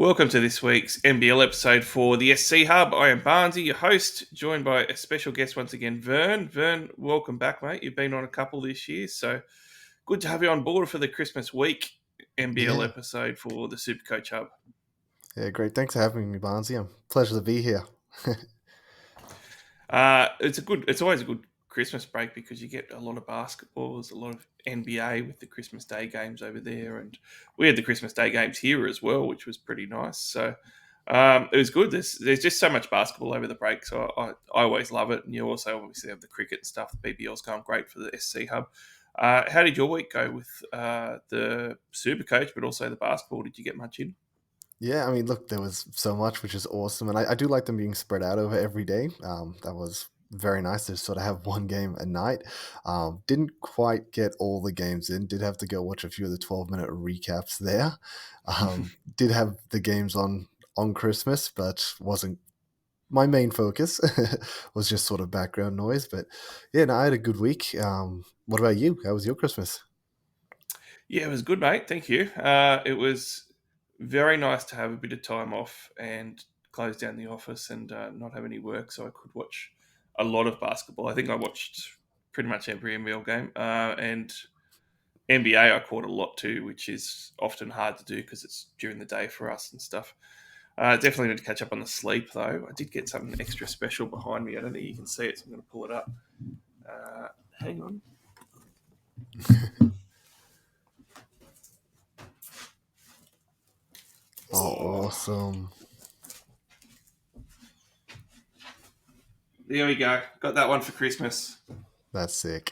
Welcome to this week's NBL episode for the SC Hub. I am Barnesy, your host, joined by a special guest once again, Vern. Vern, welcome back, mate. You've been on a couple this year, so good to have you on board for the Christmas week NBL Yeah, episode for the Supercoach Hub. yeah, great. Thanks for having me, Barnesy. Pleasure to be here. It's always a good Christmas break because you get a lot of basketballs, a lot of NBA with the Christmas Day games over there, and we had the Christmas Day games here as well, which was pretty nice. So it was good. There's just so much basketball over the break, so I always love it. And you also obviously have the cricket and stuff. The BBL's going great for the SC Hub. How did your week go with the Supercoach, but also the basketball? Did you get much in? Yeah, I mean, look, there was so much, which is awesome. And I do like them being spread out over every day. That was very nice to sort of have one game a night. Didn't quite get all the games in. Did have to go watch a few of the 12-minute recaps there. Did have the games on Christmas, but wasn't my main focus. Was just sort of background noise. But yeah, no, I had a good week. What about you? How was your Christmas? Yeah, it was good, mate. Thank you. It was very nice to have a bit of time off and close down the office and not have any work, so I could watch a lot of basketball. I think I watched pretty much every NBL game, and NBA I caught a lot too, which is often hard to do because it's during the day for us and stuff. Definitely need to catch up on the sleep though. I did get something extra special behind me. I don't think you can see it, so I'm going to pull it up. Hang on. Oh, awesome. There we go. Got that one for Christmas. That's sick.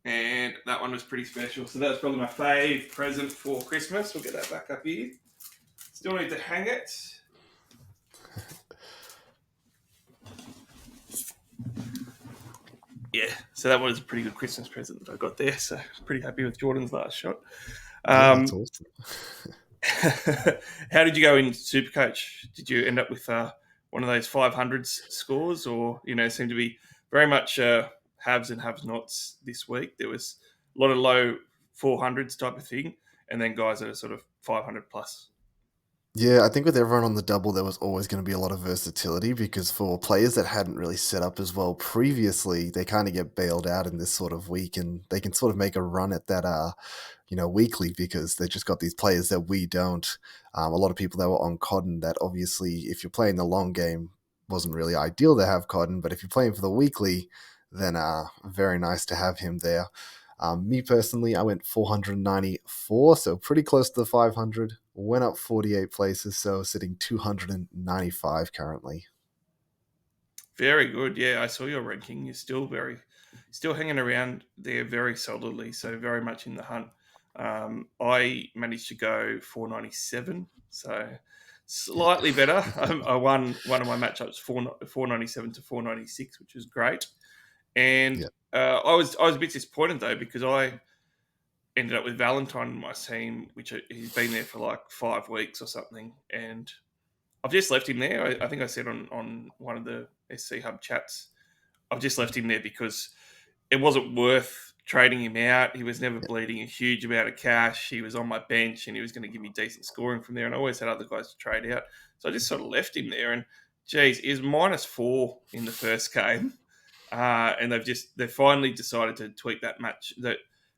And that one was pretty special. So that was probably my fave present for Christmas. We'll get that back up here. Still need to hang it. Yeah, so that was a pretty good Christmas present that I got there. So pretty happy with Jordan's last shot. Yeah, that's Um, awesome. how did you go in Supercoach? Did you end up with one of those 500s scores, or seemed to be very much haves and have-nots this week? There was a lot of low 400s type of thing, and then guys that are sort of 500 plus. Yeah, I think with everyone on the double, there was always going to be a lot of versatility because for players that hadn't really set up as well previously, they kind of get bailed out in this sort of week and they can sort of make a run at that, weekly because they just got these players that we don't. A lot of people that were on Cotton that obviously, if you're playing the long game, wasn't really ideal to have Cotton, but if you're playing for the weekly, then very nice to have him there. Me personally, I went 494, so pretty close to the 500. Went up 48 places, so sitting 295 currently. Very good. Yeah, I saw your ranking. You're still hanging around there very solidly. So very much in the hunt. I managed to go 497, so slightly better. I won one of my matchups 497 to 496, which was great. And Yeah. I was a bit disappointed though because I ended up with Valentine in my team, which he's been there for like 5 weeks or something, and I've just left him there. I think I said on one of the SC Hub chats, I've just left him there because it wasn't worth trading him out. He was never bleeding a huge amount of cash. He was on my bench and he was going to give me decent scoring from there. And I always had other guys to trade out. So I just sort of left him there. And geez, he was -4 in the first game. And they've finally decided to tweak that match,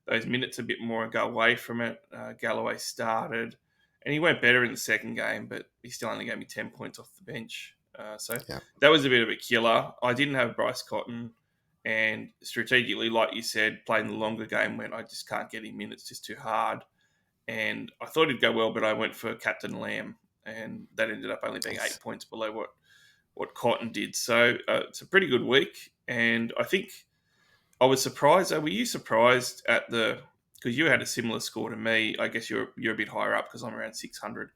those minutes a bit more and go away from it. Galloway started and he went better in the second game, but he still only gave me 10 points off the bench. So Yeah. that was a bit of a killer. I didn't have Bryce Cotton, and strategically, like you said, playing the longer game when I just can't get him in. It's just too hard. And I thought he'd go well, but I went for Captain Lamb, and that ended up only being 8 points below what Cotton did. So it's a pretty good week. And I think I was surprised. Were you surprised at because you had a similar score to me? I guess you're a bit higher up because I'm around 600.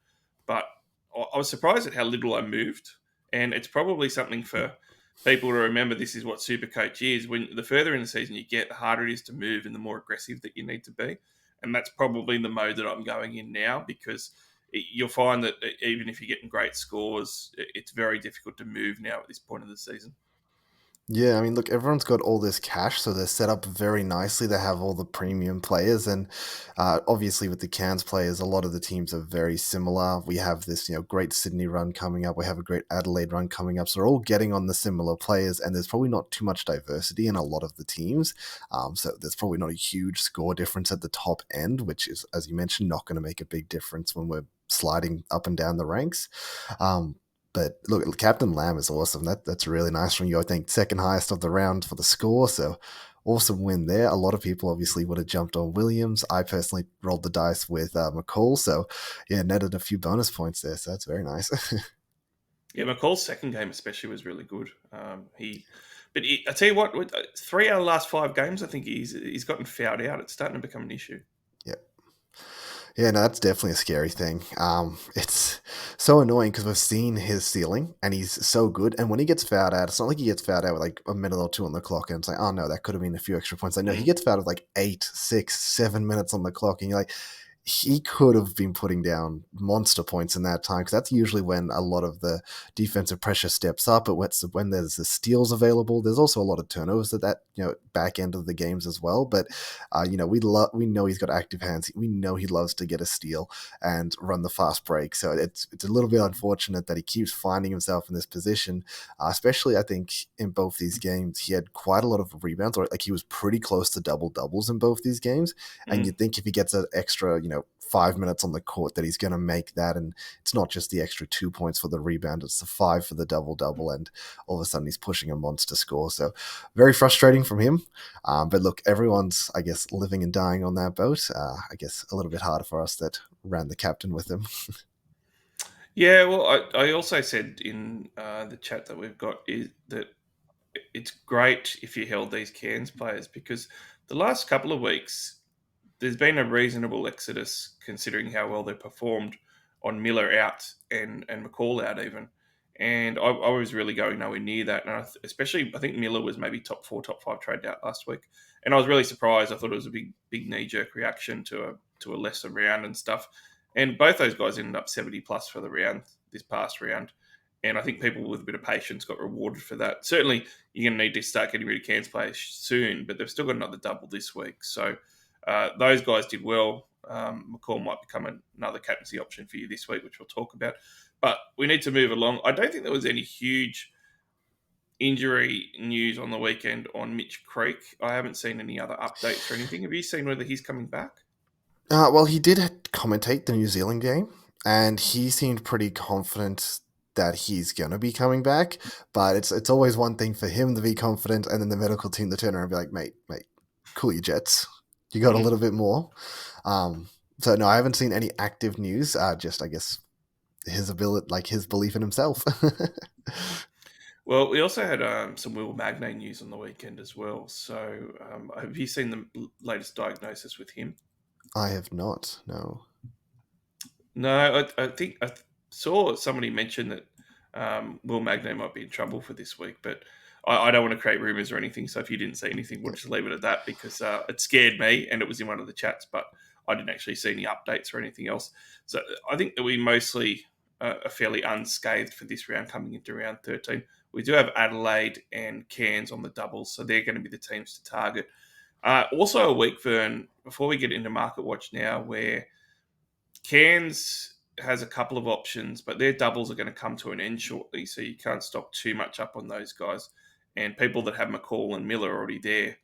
But I was surprised at how little I moved, and it's probably something for people to remember. This is what Supercoach is. When the further in the season you get, the harder it is to move and the more aggressive that you need to be. And that's probably the mode that I'm going in now because you'll find that even if you're getting great scores, it's very difficult to move now at this point of the season. Yeah, I mean, look, everyone's got all this cash, so they're set up very nicely. They have all the premium players, and obviously with the Cairns players, a lot of the teams are very similar. We have this, great Sydney run coming up. We have a great Adelaide run coming up. So they're all getting on the similar players, and there's probably not too much diversity in a lot of the teams. So there's probably not a huge score difference at the top end, which is, as you mentioned, not going to make a big difference when we're sliding up and down the ranks. Um, but look, Captain Lamb is awesome. That's really nice from you. I think second highest of the round for the score. So awesome win there. A lot of people obviously would have jumped on Williams. I personally rolled the dice with McCall. So yeah, netted a few bonus points there. So that's very nice. Yeah, McCall's second game especially was really good. I tell you what, 3 out of the last 5 games, I think he's gotten fouled out. It's starting to become an issue. Yeah. Yeah, no, that's definitely a scary thing. It's so annoying because we've seen his ceiling and he's so good. And when he gets fouled out, it's not like he gets fouled out with like a minute or two on the clock and it's like, oh no, that could have been a few extra points. Like, no, he Mm, gets fouled with like 8, 6, 7 minutes on the clock. And you're like, he could have been putting down monster points in that time because that's usually when a lot of the defensive pressure steps up. But when there's the steals available, there's also a lot of turnovers at that back end of the games as well. But we know he's got active hands. We know he loves to get a steal and run the fast break. So it's a little bit unfortunate that he keeps finding himself in this position. Especially, I think in both these games, he had quite a lot of rebounds, or like he was pretty close to double doubles in both these games. And mm, you'd think if he gets an extra, 5 minutes on the court, that he's going to make that. And it's not just the extra 2 points for the rebound; it's the 5 for the double double. And all of a sudden, he's pushing a monster score. So very frustrating from him. But look, everyone's, I guess, living and dying on that boat. I guess a little bit harder for us that ran the captain with him. Yeah, well, I also said in the chat that we've got is that it's great if you held these Cairns players because the last couple of weeks there's been a reasonable exodus considering how well they performed on Miller out and McCall out even. And I was really going nowhere near that. And especially, I think Miller was maybe top 4, top 5 trade out last week. And I was really surprised. I thought it was a big knee jerk reaction to a lesser round and stuff. And both those guys ended up 70 plus for the round, this past round. And I think people with a bit of patience got rewarded for that. Certainly, you're going to need to start getting rid of Cairns players soon, but they've still got another double this week. So those guys did well. McCall might become another captaincy option for you this week, which we'll talk about. But we need to move along. I don't think there was any huge injury news on the weekend on Mitch Creek. I haven't seen any other updates or anything. Have you seen whether he's coming back? Well, he did commentate the New Zealand game, and he seemed pretty confident that he's gonna be coming back. But it's always one thing for him to be confident, and then the medical team to turn around and be like, mate, cool your jets. You got a Mm. little bit more. So no, I haven't seen any active news. Just I guess his ability, like his belief in himself. Well, we also had some Will Magnay news on the weekend as well. So, have you seen the latest diagnosis with him? I have not. No. No, I think saw somebody mention that Will Magnay might be in trouble for this week, but I don't want to create rumors or anything. So if you didn't see anything, we'll Yeah. just leave it at that because it scared me and it was in one of the chats, but I didn't actually see any updates or anything else. So I think that we mostly are fairly unscathed for this round coming into round 13. We do have Adelaide and Cairns on the doubles, so they're going to be the teams to target. Also, a week, Vern, before we get into Market Watch now, where Cairns has a couple of options, but their doubles are going to come to an end shortly, so you can't stock too much up on those guys. And people that have McCall and Miller already there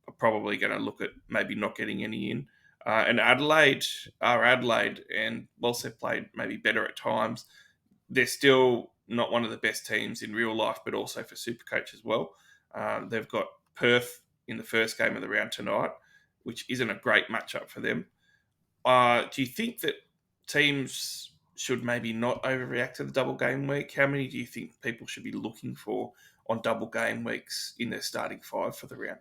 are probably going to look at maybe not getting any in. And Adelaide are Adelaide, and whilst they've played maybe better at times, they're still not one of the best teams in real life, but also for Supercoach as well. They've got Perth in the first game of the round tonight, which isn't a great matchup for them. Do you think that teams should maybe not overreact to the double game week? How many do you think people should be looking for on double game weeks in their starting 5 for the round?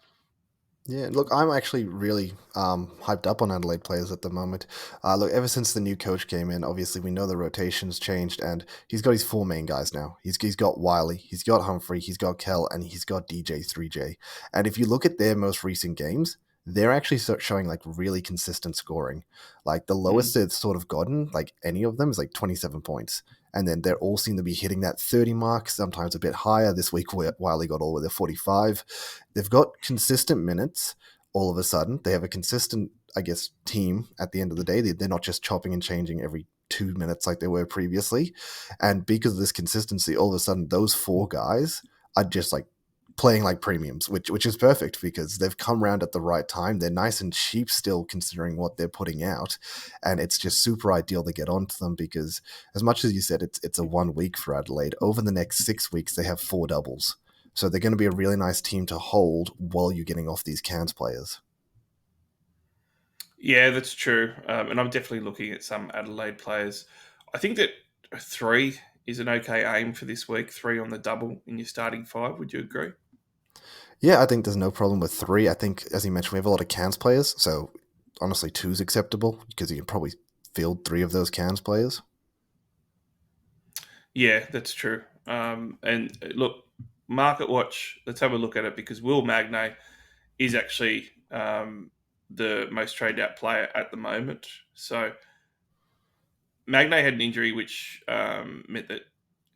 Yeah, look, I'm actually really hyped up on Adelaide players at the moment. Look, ever since the new coach came in, obviously we know the rotations changed, and he's got his 4 main guys now. He's got Wiley, he's got Humphrey, he's got Kell, and he's got DJ 3J. And if you look at their most recent games, they're actually showing like really consistent scoring. Like the Mm. lowest they've sort of gotten, like any of them, is like 27 points. And then they're all seem to be hitting that 30 mark, sometimes a bit higher. This week, Wiley got all with their 45. They've got consistent minutes all of a sudden. They have a consistent, I guess, team at the end of the day. They're not just chopping and changing every 2 minutes like they were previously. And because of this consistency, all of a sudden, those four guys are just like playing like premiums, which is perfect because they've come around at the right time. They're nice and cheap still considering what they're putting out, and it's just super ideal to get onto them because, as much as you said, it's a 1 week for Adelaide. Over the next 6 weeks, they have four doubles, so they're going to be a really nice team to hold while you're getting off these Cairns players. Yeah, that's true. And I'm definitely looking at some Adelaide players. I think that three is an okay aim for this week. Three on the double in your starting five. Would you agree? Yeah, I think there's no problem with three. I think, as you mentioned, we have a lot of Cairns players, so honestly, two's acceptable because you can probably field three of those Cairns players. Yeah, that's true. And look, market watch. Let's have a look at it because Will Magnay is actually the most traded out player at the moment. So Magnay had an injury which meant that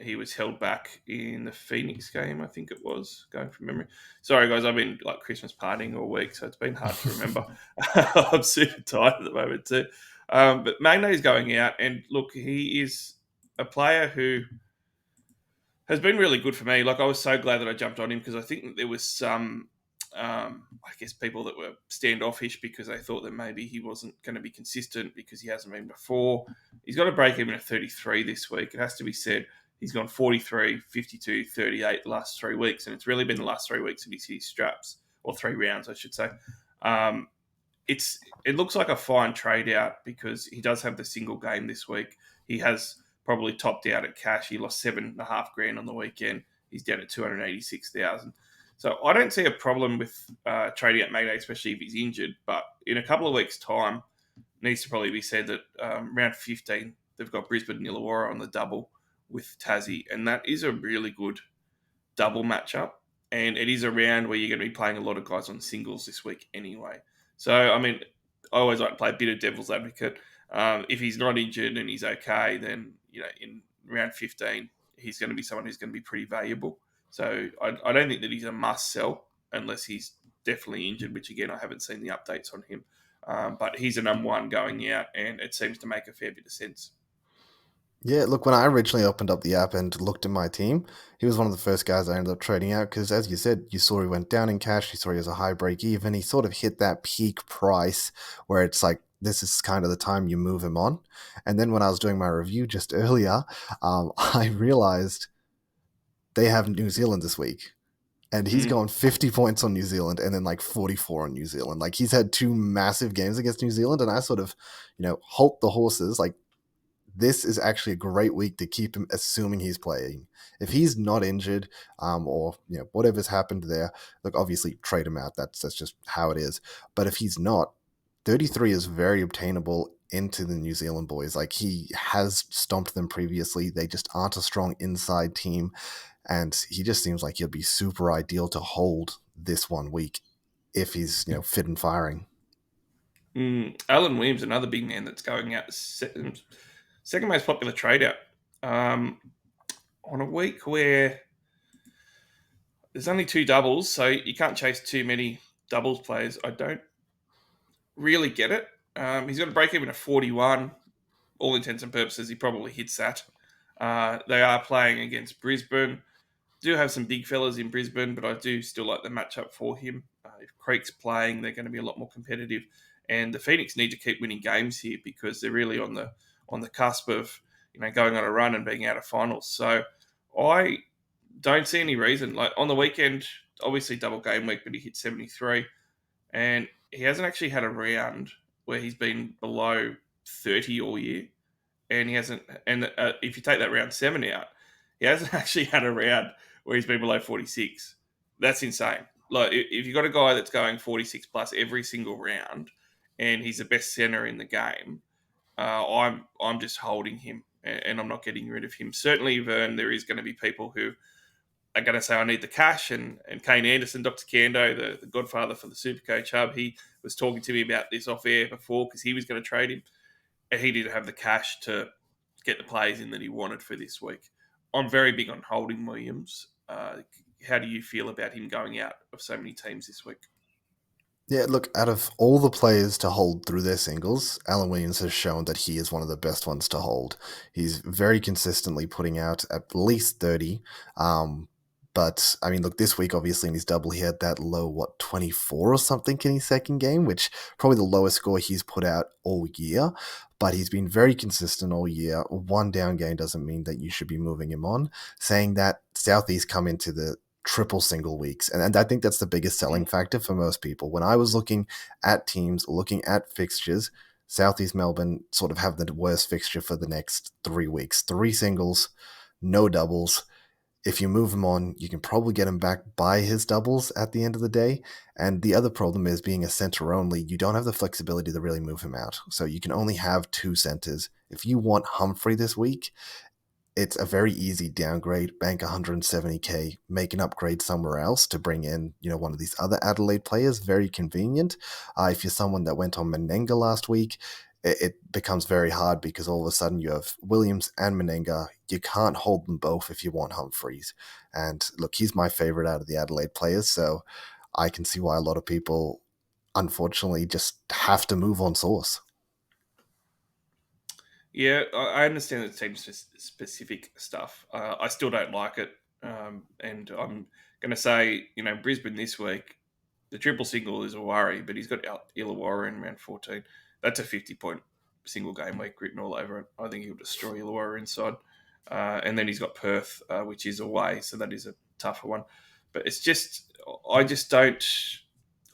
he was held back in the Phoenix game, I think it was, going from memory. Sorry, guys, I've been like Christmas partying all week, so it's been hard to remember. I'm super tired at the moment too. But Magnay is going out, and look, he is a player who has been really good for me. Like I was so glad that I jumped on him because I think that there was some, I guess, people that were standoffish because they thought that maybe he wasn't going to be consistent because he hasn't been before. He's got a break even at 33 this week. It has to be said. He's gone 43, 52, 38 the last 3 weeks, and it's really been the last 3 weeks that he's hit his straps, or 3 rounds, I should say. Um, it looks like a fine trade out because he does have the single game this week. He has probably topped out at cash. He lost 7.5 grand on the weekend. He's down at 286,000. So I don't see a problem with trading at Mayday, especially if he's injured. But in a couple of weeks' time, needs to probably be said that round 15 they've got Brisbane and Illawarra on the double with Tassie, and that is a really good double matchup, and it is a round where you're going to be playing a lot of guys on singles this week anyway. So, I mean, I always like to play a bit of devil's advocate. If he's not injured and he's okay, then in round 15 he's going to be someone who's going to be pretty valuable. So I don't think that he's a must sell unless he's definitely injured, which again I haven't seen the updates on him. But he's a number one going out, and it seems to make a fair bit of sense. Yeah, look, when I originally opened up the app and looked at my team, he was one of the first guys I ended up trading out because, as you said, you saw he went down in cash, you saw he has a high break even. He sort of hit that peak price where it's like, this is kind of the time you move him on. And then when I was doing my review just earlier, I realized they have New Zealand this week. And he's Mm. gone 50 points on New Zealand and then like 44 on New Zealand. Like he's had two massive games against New Zealand. And I sort of, halt the horses. Like this is actually a great week to keep him, assuming he's playing. If he's not injured, or whatever's happened there, look, obviously trade him out. That's just how it is. But if he's not, 33 is very obtainable into the New Zealand boys. Like he has stomped them previously. They just aren't a strong inside team, and he just seems like he'll be super ideal to hold this 1 week if he's fit and firing. Alan Williams, another big man that's going out second most popular trade out on a week where there's only two doubles, so you can't chase too many doubles players. I don't really get it. He's got a break even of 41. All intents and purposes, he probably hits that. They are playing against Brisbane. Do have some big fellas in Brisbane, but I do still like the matchup for him. If Creek's playing, they're going to be a lot more competitive, and the Phoenix need to keep winning games here because they're really on the cusp of going on a run and being out of finals. So I don't see any reason. Like on the weekend, obviously double game week, but he hit 73, and he hasn't actually had a round where he's been below 30 all year, and he hasn't. And if you take that round seven out, he hasn't actually had a round where he's been below 46. That's insane. Like if you got a guy that's going 46 plus every single round, and he's the best center in the game, I'm just holding him, and I'm not getting rid of him. Certainly, Vern, there is going to be people who are going to say, I need the cash. And Kane Anderson, Dr. Kando, the godfather for the Supercoach Hub, he was talking to me about this off air before because he was going to trade him. And he didn't have the cash to get the players in that he wanted for this week. I'm very big on holding Williams. How do you feel about him going out of so many teams this week? Yeah, look, out of all the players to hold through their singles, Alan Williams has shown that he is one of the best ones to hold. He's very consistently putting out at least 30. But I mean, look, this week, obviously, in his double, he had that low, 24 or something in his second game, which probably the lowest score he's put out all year. But he's been very consistent all year. One down game doesn't mean that you should be moving him on. Saying that, Southeast come into the triple single weeks. And I think that's the biggest selling factor for most people. When I was looking at teams, looking at fixtures, Southeast Melbourne sort of have the worst fixture for the next 3 weeks. Three singles, no doubles. If you move him on, you can probably get him back by his doubles at the end of the day. And the other problem is being a center only, you don't have the flexibility to really move him out. So you can only have two centers. If you want Humphrey this week, it's a very easy downgrade, bank 170k, make an upgrade somewhere else to bring in, one of these other Adelaide players. Very convenient. If you're someone that went on Menenga last week, it becomes very hard because all of a sudden you have Williams and Menenga. You can't hold them both if you want Humphreys. And look, he's my favorite out of the Adelaide players, so I can see why a lot of people, unfortunately, just have to move on Source. Yeah, I understand the team specific stuff. I still don't like it. And I'm going to say, Brisbane this week, the triple single is a worry, but he's got Illawarra in round 14. That's a 50-point single game week written all over it. I think he'll destroy Illawarra inside. And then he's got Perth, which is away, so that is a tougher one. But it's just, I just don't.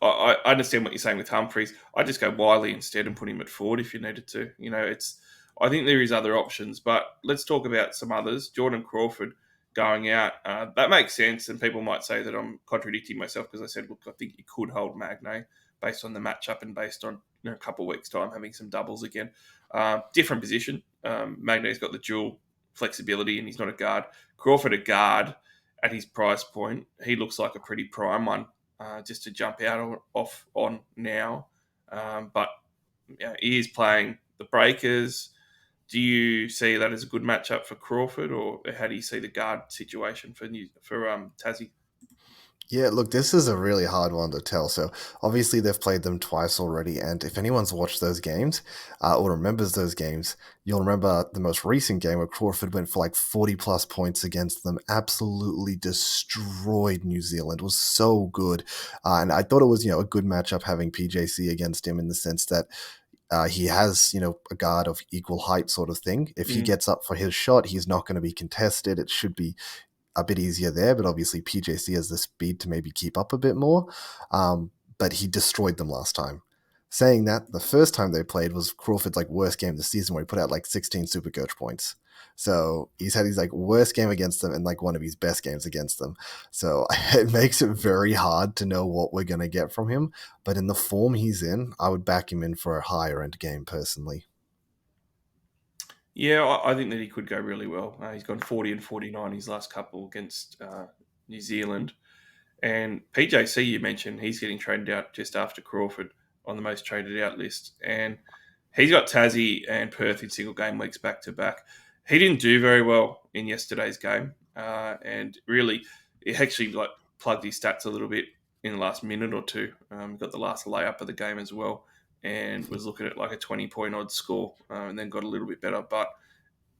I understand what you're saying with Humphreys. I just go Wiley instead and put him at forward if you needed to. It's. I think there is other options, but let's talk about some others. Jordan Crawford going out. That makes sense, and people might say that I'm contradicting myself because I said, look, I think you could hold Magnay based on the matchup and based on a couple of weeks' time having some doubles again. Different position. Magnay's got the dual flexibility and he's not a guard. Crawford a guard at his price point. He looks like a pretty prime one just to jump out off on now. But he is playing the Breakers. Do you see that as a good matchup for Crawford, or how do you see the guard situation for Tassie? Yeah, look, this is a really hard one to tell. So, obviously, they've played them twice already. And if anyone's watched those games or remembers those games, you'll remember the most recent game where Crawford went for like 40 plus points against them, absolutely destroyed New Zealand, was so good. And I thought it was, a good matchup having PJC against him in the sense that he has, a guard of equal height sort of thing. If he Mm. gets up for his shot, he's not going to be contested. It should be a bit easier there, but obviously PJC has the speed to maybe keep up a bit more. But he destroyed them last time. Saying that, the first time they played was Crawford's like worst game of the season where he put out like 16 super coach points. So he's had his like worst game against them and like one of his best games against them. So it makes it very hard to know what we're going to get from him. But in the form he's in, I would back him in for a higher end game personally. Yeah, I think that he could go really well. He's gone 40 and 49 his last couple against New Zealand. And PJC, you mentioned, he's getting traded out just after Crawford on the most traded out list. And he's got Tassie and Perth in single game weeks back to back. He didn't do very well in yesterday's game. And really, it actually like plugged his stats a little bit in the last minute or two. Got the last layup of the game as well and was looking at like a 20-point odd score and then got a little bit better. But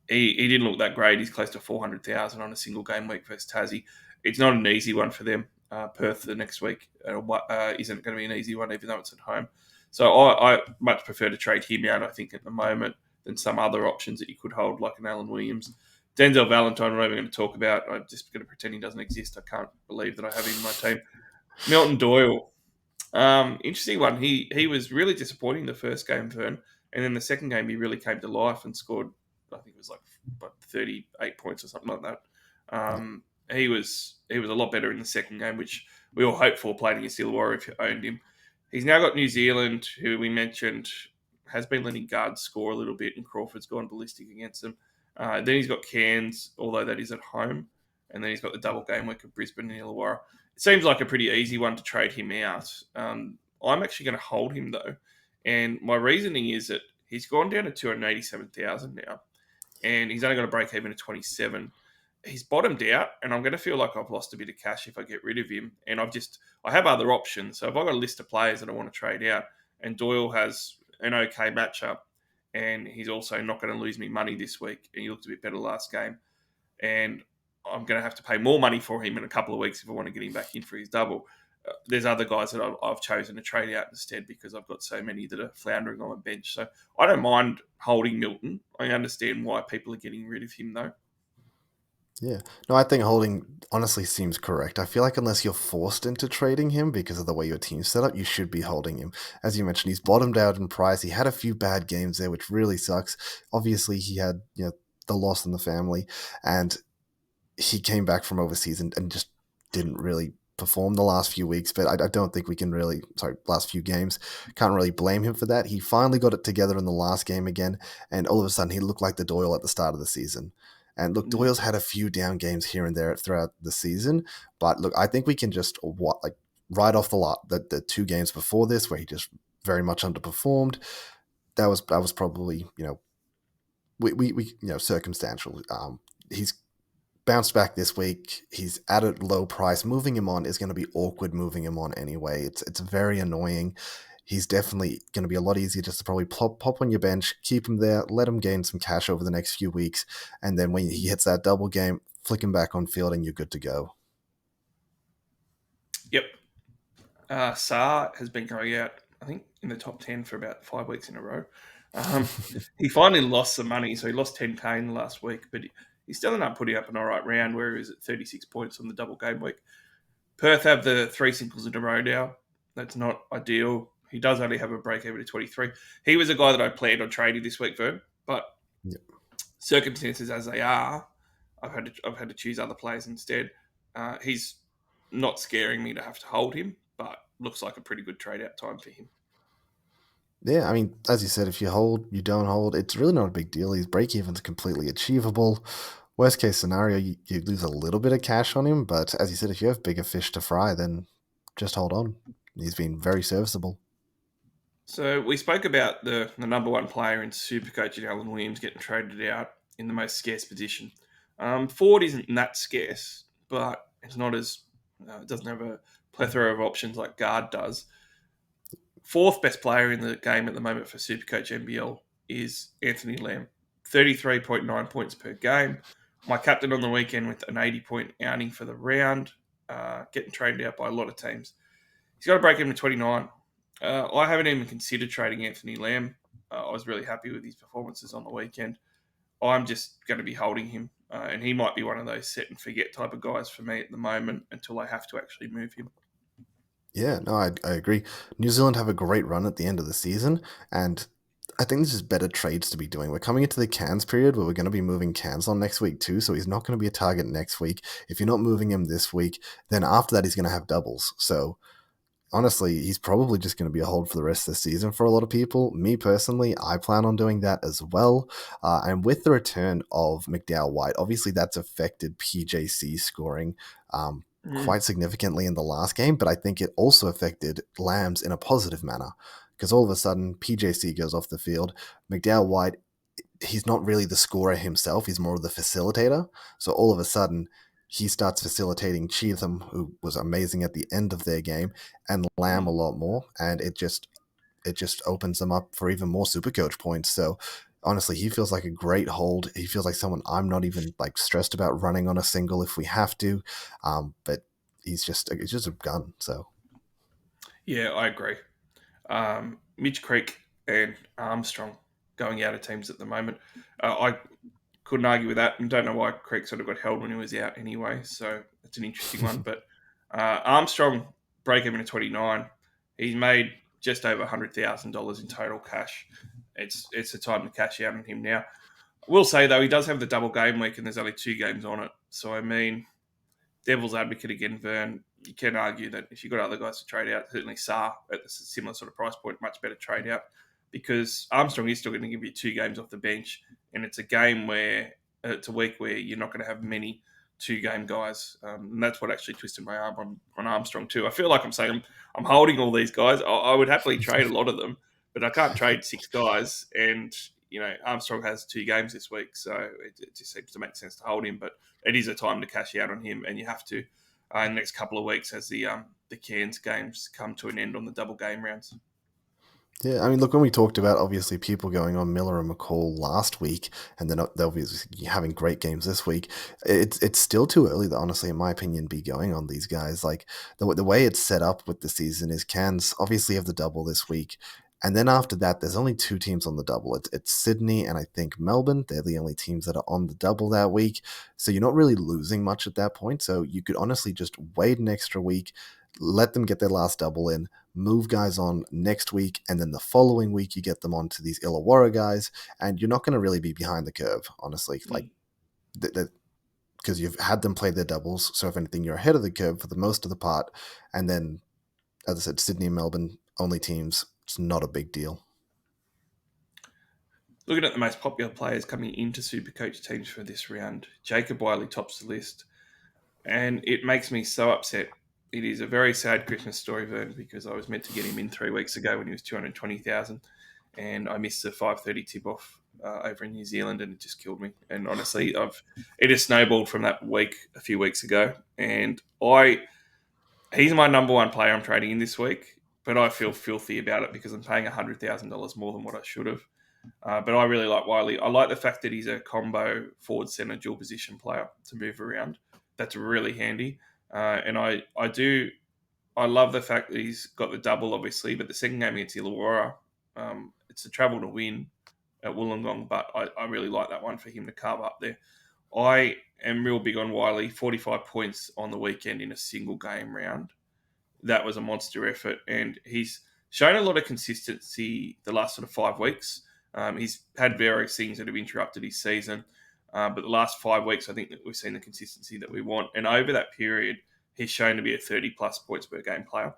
he didn't look that great. He's close to 400,000 on a single game week versus Tassie. It's not an easy one for them. Perth the next week isn't going to be an easy one, even though it's at home. So I much prefer to trade him out, I think, at the moment than some other options that you could hold, like an Alan Williams. Denzel Valentine, I'm not even going to talk about. I'm just going to pretend he doesn't exist. I can't believe that I have him in my team. Milton Doyle, interesting one. He was really disappointing the first game, Vern, and then the second game he really came to life and scored. I think it was like 38 points or something like that. Yeah. He was a lot better in the second game, which we all hoped for playing against Illawarra if you owned him. He's now got New Zealand, who we mentioned has been letting guards score a little bit, and Crawford's gone ballistic against them. Then he's got Cairns, although that is at home. and then he's got the double game week of Brisbane and Illawarra. It seems like a pretty easy one to trade him out. I'm actually going to hold him though, and my reasoning is that he's gone down to 287,000 now, and he's only got a break even of 27. He's bottomed out, and I'm going to feel like I've lost a bit of cash if I get rid of him. And I have other options. So if I've got a list of players that I want to trade out, and Doyle has an okay matchup, and he's also not going to lose me money this week, and he looked a bit better last game, and I'm going to have to pay more money for him in a couple of weeks if I want to get him back in for his double. There's other guys that I've chosen to trade out instead because I've got so many that are floundering on the bench. So I don't mind holding Milton. I understand why people are getting rid of him though. Yeah. No, I think holding honestly seems correct. I feel like unless you're forced into trading him because of the way your team's set up, you should be holding him. As you mentioned, he's bottomed out in price. He had a few bad games there, which really sucks. Obviously, he had, the loss in the family, and he came back from overseas and just didn't really perform the last few weeks, but I don't think we can really, sorry, last few games, can't really blame him for that. He finally got it together in the last game again, and all of a sudden he looked like the Doyle at the start of the season. And look, Mm. Doyle's had a few down games here and there throughout the season, but look, I think we can just right off the lot the 2 games before this where he just very much underperformed. That was probably we circumstantial. He's bounced back this week. He's at a low price. Moving him on is going to be awkward. Moving him on anyway, it's very annoying. He's definitely going to be a lot easier just to probably pop on your bench, keep him there, let him gain some cash over the next few weeks, and then when he hits that double game, flick him back on field, and you're good to go. Yep. Saar has been going out, I think, in the top 10 for about 5 weeks in a row. Um, he finally lost some money, so he lost 10K in the last week, but he's still ended up putting up an all right round where he was at 36 points on the double game week. Perth have the 3 singles in a row now. That's not ideal. He does only have a break even to 23. He was a guy that I planned on trading this week, Vern, but Yep. circumstances as they are, I've had to choose other players instead. He's not scaring me to have to hold him, but looks like a pretty good trade out time for him. Yeah, I mean, as you said, if you hold, you don't hold, it's really not a big deal. His break even's completely achievable. Worst case scenario, you lose a little bit of cash on him, but as you said, if you have bigger fish to fry, then just hold on. He's been very serviceable. So we spoke about the number one player in Supercoach and Alan Williams getting traded out in the most scarce position. Ford isn't that scarce, but it's not as it doesn't have a plethora of options like Guard does. Fourth best player in the game at the moment for Supercoach NBL is Anthony Lamb, 33.9 points per game. My captain on the weekend with an 80-point outing for the round, getting traded out by a lot of teams. He's got to break even to 29. I haven't even considered trading Anthony Lamb. I was really happy with his performances on the weekend. I'm just going to be holding him, and he might be one of those set and forget type of guys for me at the moment until I have to actually move him. Yeah, no, I agree. New Zealand have a great run at the end of the season, and I think this is better trades to be doing. We're coming into the Cairns period where we're going to be moving Cairns on next week too, so he's not going to be a target next week. If you're not moving him this week, then after that he's going to have doubles. So honestly, he's probably just going to be a hold for the rest of the season for a lot of people. Me personally, I plan on doing that as well. And with the return of McDowell White, obviously that's affected PJC scoring Mm. quite significantly in the last game, but I think it also affected Lambs in a positive manner because all of a sudden PJC goes off the field. McDowell White, he's not really the scorer himself, he's more of the facilitator. So all of a sudden, he starts facilitating Cheatham, who was amazing at the end of their game, and Lamb a Mm. lot more, and it just opens them up for even more super coach points. So honestly, he feels like a great hold. He feels like someone I'm not even like stressed about running on a single if we have to. But he's just a gun. So Yeah, I agree. Mitch Creek and Armstrong going out of teams at the moment. I couldn't argue with that, and don't know why Creek sort of got held when he was out anyway. So it's an interesting one. But Armstrong break even at 29. He's made just over $100,000 in total cash. It's the time to cash out on him now. I will say though, he does have the double game week, and there's only 2 games on it. So I mean, devil's advocate again, Vern. You can argue that if you've got other guys to trade out, certainly Saar at a similar sort of price point, much better trade out because Armstrong is still going to give you 2 games off the bench, and it's a week where you're not going to have many 2 game guys, and that's what actually twisted my arm on Armstrong too. I feel like I'm saying I'm holding all these guys. I would happily trade a lot of them, but I can't trade 6 guys. And Armstrong has 2 games this week, so it just seems to make sense to hold him. But it is a time to cash out on him, and you have to in the next couple of weeks as the Cairns games come to an end on the double game rounds. Yeah, I mean, look, when we talked about obviously people going on Miller and McCall last week, and then they'll obviously having great games this week, it's still too early to honestly, in my opinion, be going on these guys. Like the way it's set up with the season is Cairns obviously have the double this week, and then after that, there's only 2 teams on the double. It's Sydney and I think Melbourne. They're the only teams that are on the double that week, so you're not really losing much at that point. So you could honestly just wait an extra week, let them get their last double in, move guys on next week, and then the following week you get them onto these Illawarra guys, and you're not going to really be behind the curve, honestly. Like, Mm. because you've had them play their doubles, so if anything, you're ahead of the curve for the most of the part. And then, as I said, Sydney and Melbourne only teams. It's not a big deal. Looking at the most popular players coming into Supercoach teams for this round, Jacob Wiley tops the list, and it makes me so upset. It is a very sad Christmas story, Vern, because I was meant to get him in 3 weeks ago when he was 220,000, and I missed the 5:30 tip off over in New Zealand, and it just killed me. And honestly, it has snowballed from that week a few weeks ago, and he's my number one player I'm trading in this week, but I feel filthy about it because I'm paying $100,000 more than what I should have. But I really like Wiley. I like the fact that he's a combo forward center dual position player to move around. That's really handy. And I love the fact that he's got the double, obviously, but the second game against Illawarra, it's a travel to win at Wollongong, but I really like that one for him to carve up there. I am real big on Wiley. 45 points on the weekend in a single game round. That was a monster effort, and he's shown a lot of consistency the last sort of 5 weeks. He's had various things that have interrupted his season, but the last 5 weeks, I think that we've seen the consistency that we want. And over that period, he's shown to be a 30 plus points per game player.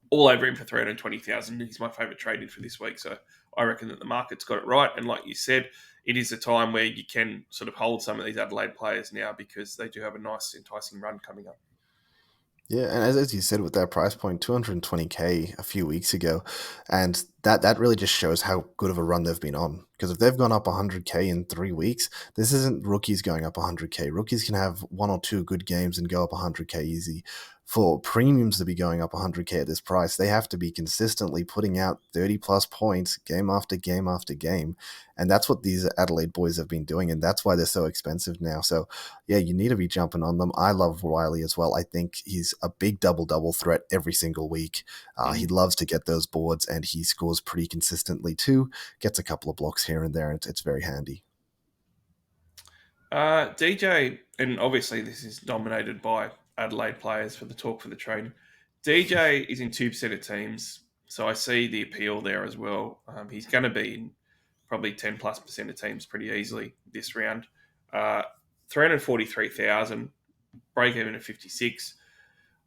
All over him for 320,000. He's my favourite trade in for this week. So I reckon that the market's got it right. And like you said, it is a time where you can sort of hold some of these Adelaide players now because they do have a nice, enticing run coming up. Yeah, and as you said, with that price point, 220K a few weeks ago, and that really just shows how good of a run they've been on. Because if they've gone up 100K in 3 weeks, this isn't rookies going up 100K. Rookies can have 1 or 2 good games and go up 100K easy. For premiums to be going up 100K at this price, they have to be consistently putting out 30 plus points game after game after game. And that's what these Adelaide boys have been doing, and that's why they're so expensive now. So yeah, you need to be jumping on them. I love Wiley as well. I think he's a big double threat every single week. He Mm. loves to get those boards, and he scores pretty consistently too. Gets a couple of blocks here and there, and it's very handy. DJ, and obviously this is dominated by Adelaide players for the talk for the trade. DJ is in 2% of teams, so I see the appeal there as well. He's going to be in probably 10 plus percent of teams pretty easily this round. 343,000, break even at 56.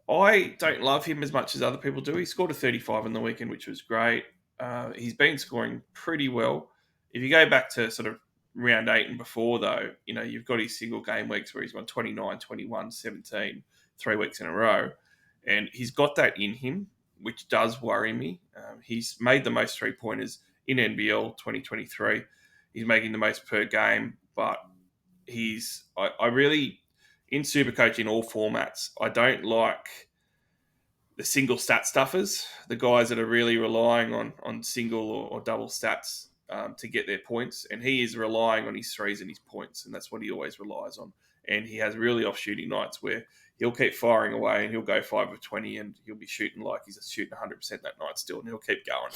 I don't love him as much as other people do. He scored a 35 on the weekend, which was great. He's been scoring pretty well. If you go back to sort of round 8 and before, though, you've got his single game weeks where he's won 29, 21, 17, 3 weeks in a row. And he's got that in him, which does worry me. He's made the most 3-pointers in NBL 2023. He's making the most per game, but I really, in Supercoach in all formats, I don't like the single stat stuffers, the guys that are really relying on single or double stats to get their points. And he is relying on his threes and his points, and that's what he always relies on. And he has really off shooting nights where he'll keep firing away and he'll go 5 of 20 and he'll be shooting like he's shooting 100% that night still, and he'll keep going.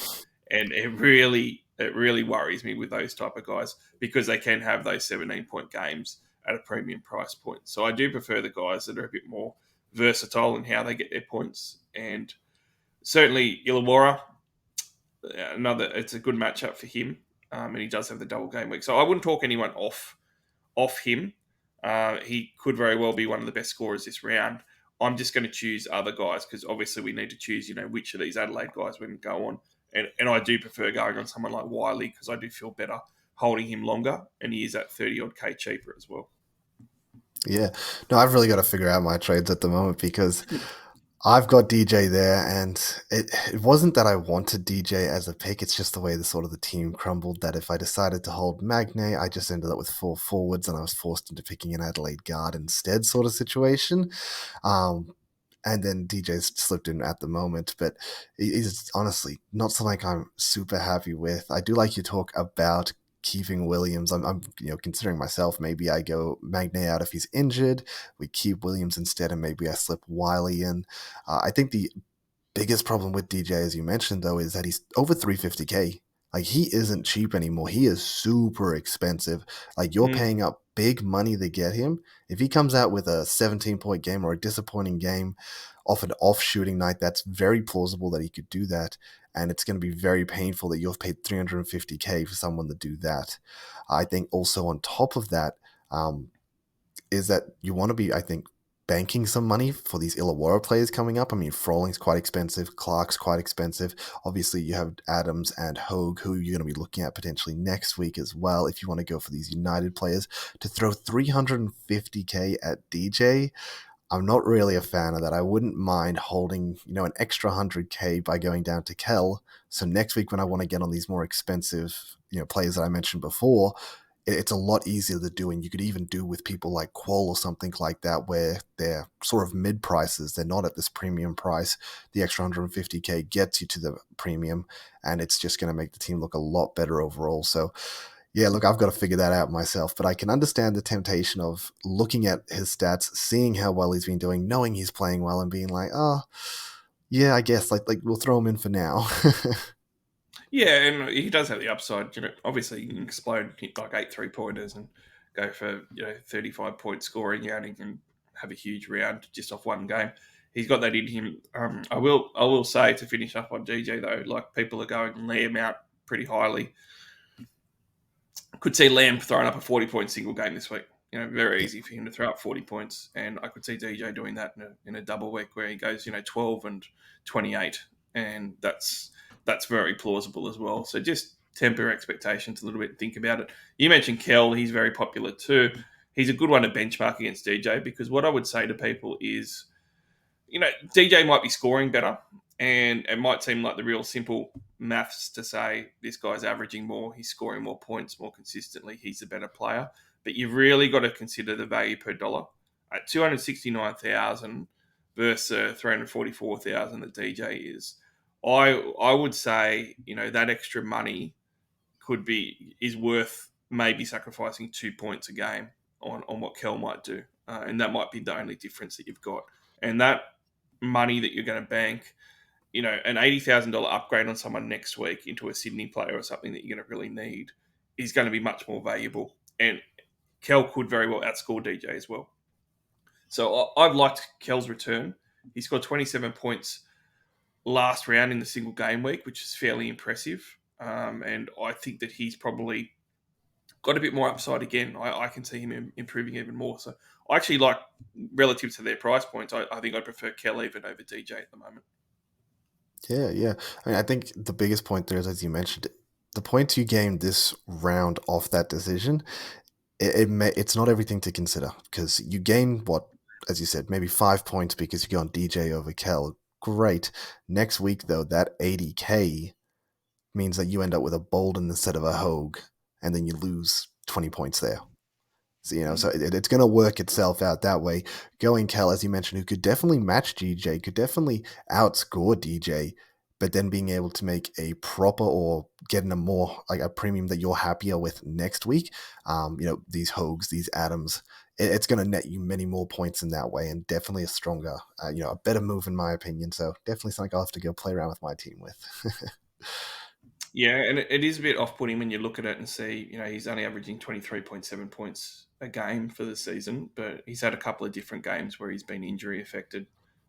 And it really worries me with those type of guys because they can have those 17-point games at a premium price point. So I do prefer the guys that are a bit more versatile in how they get their points. And certainly Illawarra, it's a good matchup for him. And he does have the double game week. So I wouldn't talk anyone off him. He could very well be one of the best scorers this round. I'm just going to choose other guys because obviously we need to choose, which of these Adelaide guys we're going to go on. And I do prefer going on someone like Wiley because I do feel better holding him longer, and he is at 30 odd K cheaper as well. Yeah. No, I've really got to figure out my trades at the moment because I've got DJ there, and it wasn't that I wanted DJ as a pick. It's just the way the sort of the team crumbled. That if I decided to hold Magne, I just ended up with four forwards, and I was forced into picking an Adelaide guard instead, sort of situation. Um, and then DJ's slipped in at the moment, but he's honestly not something I'm super happy with. I do like you talk about keeping Williams. I'm considering myself. Maybe I go Magne out if he's injured. We keep Williams instead, and maybe I slip Wiley in. I think the biggest problem with DJ, as you mentioned, though, is that he's over 350K. Like, he isn't cheap anymore. He is super expensive. Like, you're Mm. paying up big money to get him. If he comes out with a 17-point game or a disappointing game off an off shooting night, that's very plausible that he could do that. And it's going to be very painful that you've paid 350K for someone to do that. I think also on top of that, um, is that you want to be, I think, banking some money for these Illawarra players coming up. I mean, Frawling's quite expensive, Clark's quite expensive. Obviously, you have Adams and Hogue, who you're going to be looking at potentially next week as well. If you want to go for these United players, to throw 350K at DJ, I'm not really a fan of that. I wouldn't mind holding, an extra 100K by going down to Kel. So next week, when I want to get on these more expensive, players that I mentioned before, it's a lot easier to do. And you could even do with people like Qual or something like that, where they're sort of mid prices. They're not at this premium price. The extra 150K gets you to the premium, and it's just going to make the team look a lot better overall. So yeah, look, I've got to figure that out myself, but I can understand the temptation of looking at his stats, seeing how well he's been doing, knowing he's playing well, and being like, oh, yeah, I guess like we'll throw him in for now. Yeah, and he does have the upside. Obviously, he can explode, hit like 8 3 pointers, and go for 35 point scoring. Yeah, and he can have a huge round just off one game. He's got that in him. I will say, to finish up on DJ though, like, people are going Lamb out pretty highly. Could see Lamb throwing up a 40 point single game this week. Very Yeah, easy for him to throw up 40 points, and I could see DJ doing that in a double week where he goes 12 and 28, and that's very plausible as well. So just temper expectations a little bit and think about it. You mentioned Kel; he's very popular too. He's a good one to benchmark against DJ, because what I would say to people is, DJ might be scoring better, and it might seem like the real simple maths to say this guy's averaging more, he's scoring more points more consistently, he's a better player. But you've really got to consider the value per dollar at 269,000 versus 344,000 that DJ is. I would say that extra money is worth maybe sacrificing 2 points a game on what Kel might do, and that might be the only difference that you've got. And that money that you're going to bank, an $80,000 upgrade on someone next week into a Sydney player or something that you're going to really need, is going to be much more valuable. And Kel could very well outscore DJ as well. So I've liked Kel's return. He scored 27 points last round in the single game week, which is fairly impressive. And I think that he's probably got a bit more upside again. I can see him improving even more. So I actually like, relative to their price points, I think I prefer Kel even over DJ at the moment. yeah, yeah. I mean, I think the biggest point there is, as you mentioned, the points you gained this round off that decision, it's not everything to consider because you gain what, as you said, maybe 5 points because you go on DJ over Kel. Great. Next week, though, that 80K means that you end up with a Bolden instead of a Hogue, and then you lose 20 points there. So, so Mm. it's going to work itself out that way. Going Cal, as you mentioned, who could definitely match DJ, could definitely outscore DJ, but then being able to make a proper or getting a more like a premium that you're happier with next week. These Hogues, these Adams, it's going to net you many more points in that way, and definitely a stronger, a better move in my opinion. So definitely something I'll have to go play around with my team with. Yeah, and it is a bit off-putting when you look at it and see, he's only averaging 23.7 points a game for the season, but he's had a couple of different games where he's been injury affected,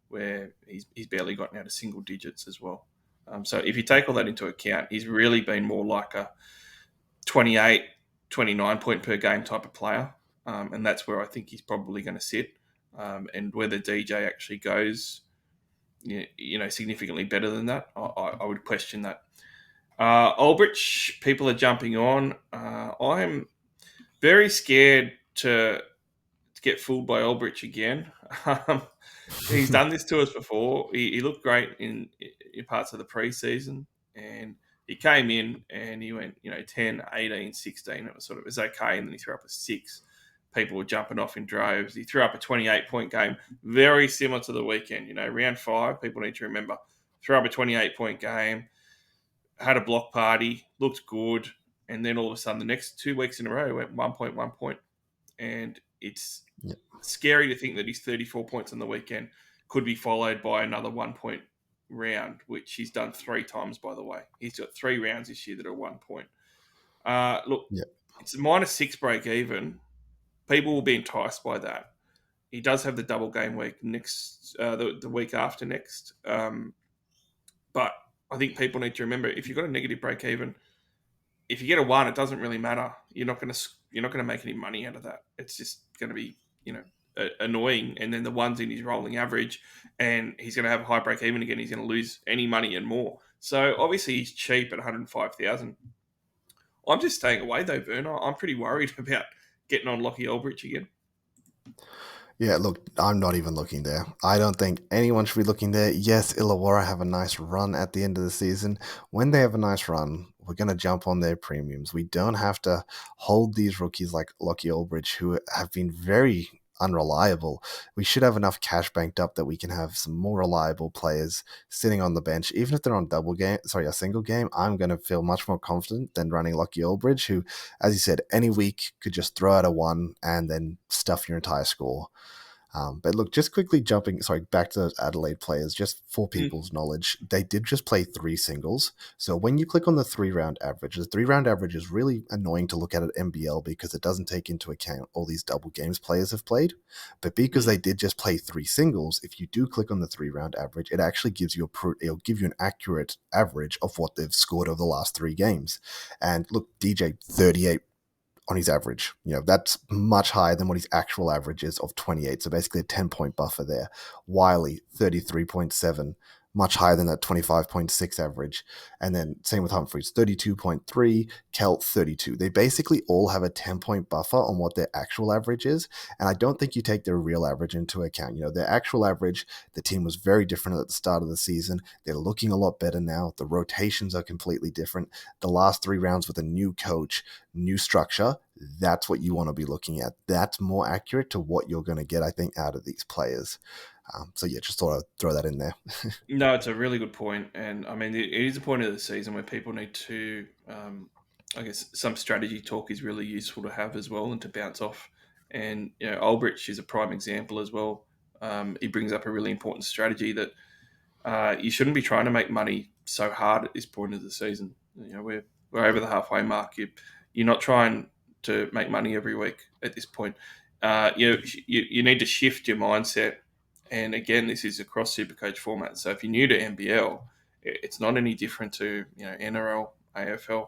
where he's barely gotten out of single digits as well. So if you take all that into account, he's really been more like a 28, 29 point per game type of player. And that's where I think he's probably going to sit. And whether DJ actually goes, significantly better than that, I would question that. Ulbrich, people are jumping on. I'm very scared to get fooled by Aldrich again. Um, he's done this to us before. He looked great in parts of the preseason, and he came in and he went, 10, 18, 16. It was okay, and then he threw up a six. People were jumping off in droves. He threw up a 28-point game, very similar to the weekend. Round five, people need to remember, threw up a 28-point game, had a block party, looked good, and then all of a sudden, the next 2 weeks in a row, went 1 point, 1 point, and it's Yeah, scary to think that his 34 points on the weekend could be followed by another 1 point round, which he's done three times, by the way. He's got 3 rounds this year that are 1 point. Look, yeah, it's a -6 break even. People will be enticed by that. He does have the double game week next, the week after next. But I think people need to remember, if you've got a negative break even, if you get a one, it doesn't really matter. You're not going to make any money out of that. It's just going to be annoying. And then the one's in his rolling average, and he's going to have a high break even again. He's going to lose any money and more. So obviously he's cheap at 105,000. I'm just staying away though, Vern. I'm pretty worried about getting on Lockie Aldrich again. yeah. Look, I'm not even looking there. I don't think anyone should be looking there. Yes, Illawarra have a nice run at the end of the season. When they have a nice run, we're going to jump on their premiums. We don't have to hold these rookies like Lockie Albridge, who have been very unreliable. We should have enough cash banked up that we can have some more reliable players sitting on the bench. Even if they're on a single game, I'm going to feel much more confident than running Lockie Albridge, who, as you said, any week could just throw out a one and then stuff your entire score. But look, just quickly back to those Adelaide players, just for Mm, people's knowledge, they did just play three singles. So when you click on the 3 round average, the 3 round average is really annoying to look at NBL because it doesn't take into account all these double games players have played. But because mm, they did just play three singles, if you do click on the 3 round average, it actually gives you it'll give you an accurate average of what they've scored over the last 3 games. And look, DJ 38 on his average. That's much higher than what his actual average is of 28. So basically a 10-point buffer there. Wiley, 33.7, much higher than that 25.6 average. And then same with Humphreys, 32.3, Kelt, 32. They basically all have a 10-point buffer on what their actual average is. And I don't think you take their real average into account. Their actual average, the team was very different at the start of the season. They're looking a lot better now. The rotations are completely different. The last 3 rounds with a new coach, new structure, that's what you want to be looking at. That's more accurate to what you're going to get, I think, out of these players. So yeah, just thought I'd throw that in there. No, it's a really good point, and I mean, it is a point of the season where people need to, I guess, some strategy talk is really useful to have as well and to bounce off. And Ulbrich is a prime example as well. He brings up a really important strategy that you shouldn't be trying to make money so hard at this point of the season. We're over the halfway mark. You're not trying to make money every week at this point. You need to shift your mindset. And again, this is across Supercoach format. So if you're new to NBL, it's not any different to NRL, AFL.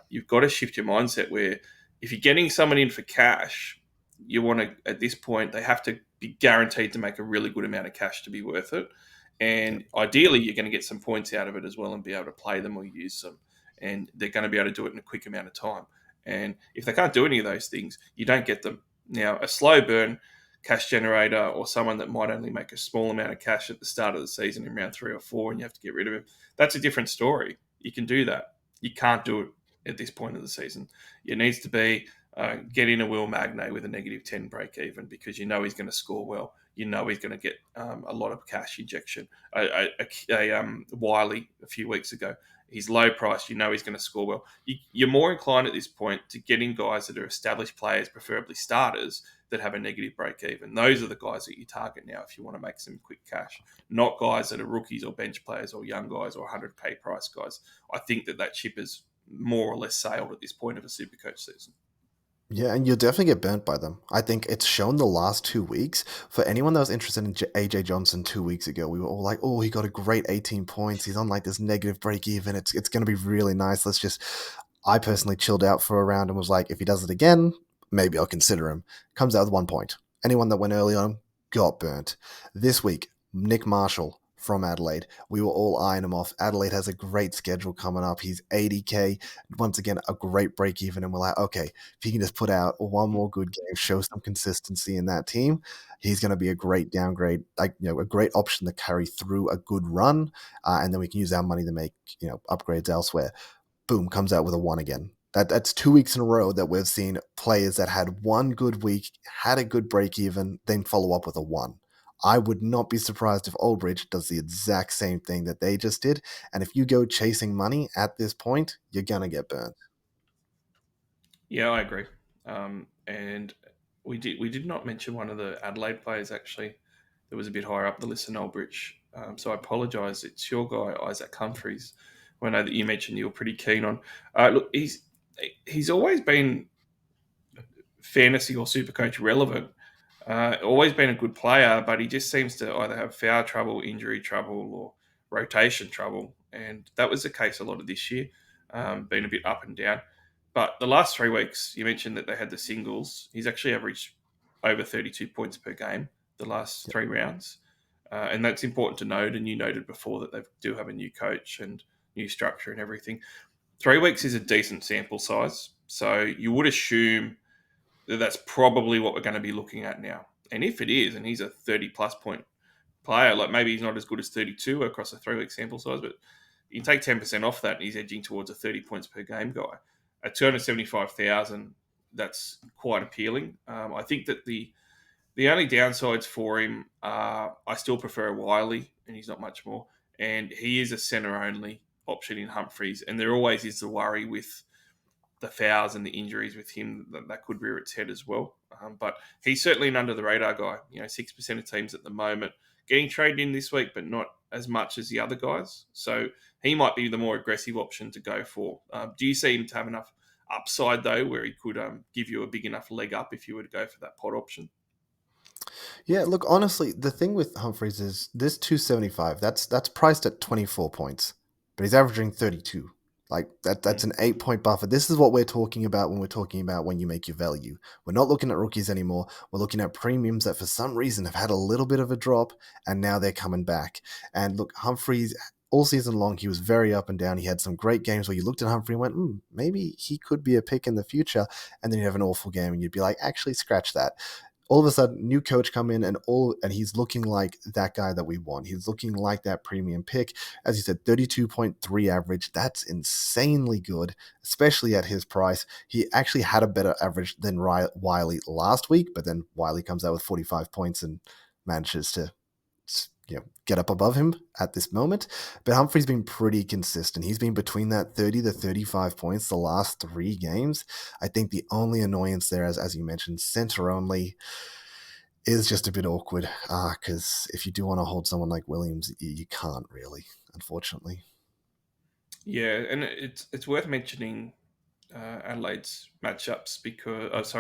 You've got to shift your mindset where if you're getting someone in for cash, you want to, at this point, they have to be guaranteed to make a really good amount of cash to be worth it. Yep. And ideally, you're going to get some points out of it as well and be able to play them or use them. And they're going to be able to do it in a quick amount of time. And if they can't do any of those things, you don't get them. Now, a slow burn cash generator or someone that might only make a small amount of cash at the start of the season in round 3 or 4 and you have to get rid of him, that's a different story. You can do that. You can't do it at this point of the season. It needs to be get in a Will Magnay with a -10 break even because he's going to score well. He's going to get a lot of cash injection. Wiley a few weeks ago, he's low price. He's going to score well. You're more inclined at this point to getting guys that are established players, preferably starters, that have a negative break even. Those are the guys that you target now if you want to make some quick cash, not guys that are rookies or bench players or young guys or 100K price guys. I think that ship is more or less sailed at this point of a Supercoach season. Yeah, and you'll definitely get burnt by them. I think it's shown the last 2 weeks. For anyone that was interested in AJ Johnson 2 weeks ago, we were all like, "Oh, he got a great 18 points. He's on like this negative break even. It's going to be really nice. Let's just." I personally chilled out for a round and was like, if he does it again, maybe I'll consider him. Comes out with 1 point. Anyone that went early on him got burnt. This week, Nick Marshall, from Adelaide. We were all eyeing him off. Adelaide has a great schedule coming up. He's 80K. Once again, a great break even. And we're like, okay, if he can just put out one more good game, show some consistency in that team, he's going to be a great downgrade, like, a great option to carry through a good run. And then we can use our money to make, upgrades elsewhere. Boom, comes out with a 1 again. That's 2 weeks in a row that we've seen players that had one good week, had a good break even, then follow up with a 1. I would not be surprised if Aldridge does the exact same thing that they just did. And if you go chasing money at this point, you're going to get burned. Yeah, I agree. And we did not mention one of the Adelaide players actually that was a bit higher up the list than Aldrich. So I apologise. It's your guy Isaac Humphries. I know that you mentioned you were pretty keen on. Look, he's always been fantasy or super coach relevant. Always been a good player, but he just seems to either have foul trouble, injury trouble, or rotation trouble. And that was the case a lot of this year, been a bit up and down. But the last 3 weeks, you mentioned that they had the singles. He's actually averaged over 32 points per game the last 3 rounds. And that's important to note. And you noted before that they do have a new coach and new structure and everything. 3 weeks is a decent sample size. So you would assume that's probably what we're going to be looking at now. And if it is, and he's a 30 plus point player, like maybe he's not as good as 32 across a 3 week sample size, but you can take 10% off that and he's edging towards a 30 points per game guy. At 275,000, that's quite appealing. I think that the only downsides for him are I still prefer Wiley, and he's not much more. And he is a centre only option in Humphreys. And there always is the worry with the fouls and the injuries with him that could rear its head as well. But he's certainly an under the radar guy. 6% of teams at the moment getting traded in this week, but not as much as the other guys. So he might be the more aggressive option to go for. Do you see him to have enough upside though, where he could give you a big enough leg up if you were to go for that pot option? Yeah, look, honestly, the thing with Humphreys is this 275, that's priced at 24 points, but he's averaging 32. Like that's Mm. an 8 point buffer. This is what we're talking about when we're talking about when you make your value. We're not looking at rookies anymore. We're looking at premiums that for some reason have had a little bit of a drop and now they're coming back. And look, Humphreys all season long, he was very up and down. He had some great games where you looked at Humphrey and went, maybe he could be a pick in the future. And then you have an awful game and you'd be like, actually, scratch that. All of a sudden, new coach come in and he's looking like that guy that we want. He's looking like that premium pick. As you said, 32.3 average. That's insanely good, especially at his price. He actually had a better average than Wiley last week, but then Wiley comes out with 45 points and manages to get up above him at this moment. But Humphrey's been pretty consistent. He's been between that 30 to 35 points the last 3 games. I think the only annoyance there, as you mentioned, center only is just a bit awkward. Because if you do want to hold someone like Williams, you can't really, unfortunately. Yeah, and it's worth mentioning Adelaide's matchups because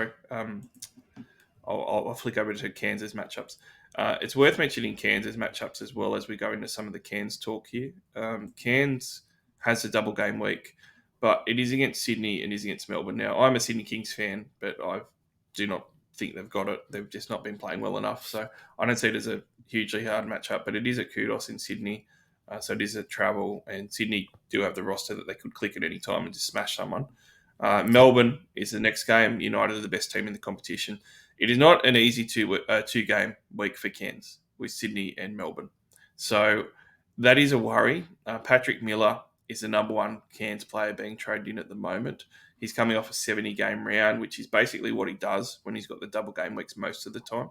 I'll flick over to Kansas matchups. It's worth mentioning Kansas matchups as well as we go into some of the Cairns talk here. Cairns has a double game week, but it is against Sydney and is against Melbourne. Now, I'm a Sydney Kings fan, but I do not think they've got it. They've just not been playing well enough. So I don't see it as a hugely hard matchup, but it is at Kudos in Sydney. So it is a travel, and Sydney do have the roster that they could click at any time and just smash someone. Melbourne is the next game. United are the best team in the competition. It is not an easy two-game week for Cairns with Sydney and Melbourne. So that is a worry. Patrick Miller is the number one Cairns player being traded in at the moment. He's coming off a 70-game round, which is basically what he does when he's got the double game weeks most of the time.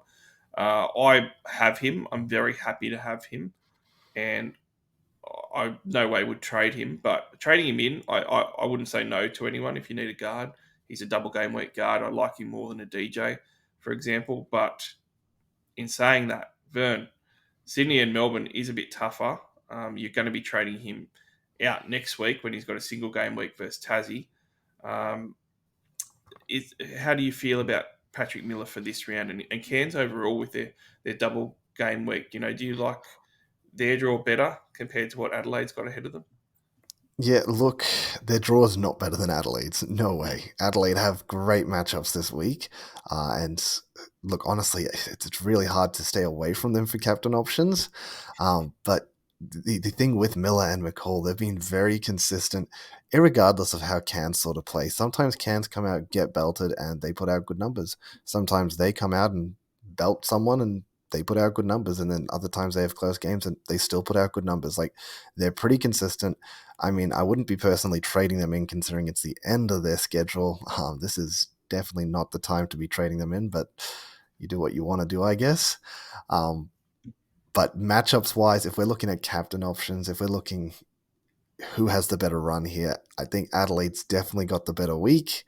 I have him. I'm very happy to have him. And I no way would trade him, but trading him in, I wouldn't say no to anyone if you need a guard. He's a double game week guard. I like him more than a DJ, for example. But in saying that, Vern, Sydney and Melbourne is a bit tougher. You're going to be trading him out next week when he's got a single game week versus Tassie. Um, how do you feel about Patrick Miller for this round and Cairns overall with their double game week? Do you like their draw better compared to what Adelaide's got ahead of them? Yeah, look, their draw is not better than Adelaide's. No way. Adelaide have great matchups this week. And look, honestly, it's really hard to stay away from them for captain options. But the thing with Miller and McCall, they've been very consistent, irregardless of how Cans sort of play. Sometimes Cans come out, get belted, and they put out good numbers. Sometimes they come out and belt someone and they put out good numbers. And then other times they have close games and they still put out good numbers. Like, they're pretty consistent. I mean, I wouldn't be personally trading them in considering it's the end of their schedule. This is definitely not the time to be trading them in, but you do what you want to do, I guess. Um, but matchups wise, if we're looking at captain options, if we're looking who has the better run here, I think Adelaide's definitely got the better week.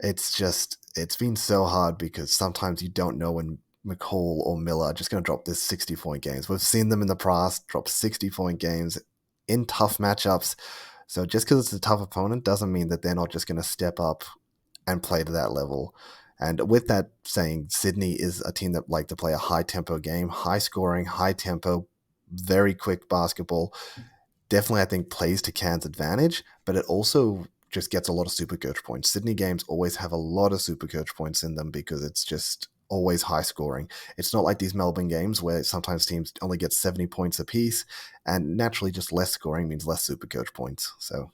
It's been so hard because sometimes you don't know when McCall or Miller are just going to drop this 60-point games. We've seen them in the past drop 60-point games in tough matchups. So just because it's a tough opponent doesn't mean that they're not just going to step up and play to that level. And with that saying, Sydney is a team that like to play a high tempo game, high scoring, high tempo, very quick basketball. Definitely, I think plays to Cairns' advantage, but it also just gets a lot of super coach points. Sydney games always have a lot of super coach points in them because it's just always high scoring. It's not like these Melbourne games where sometimes teams only get 70 points apiece, and naturally just less scoring means less super coach points. So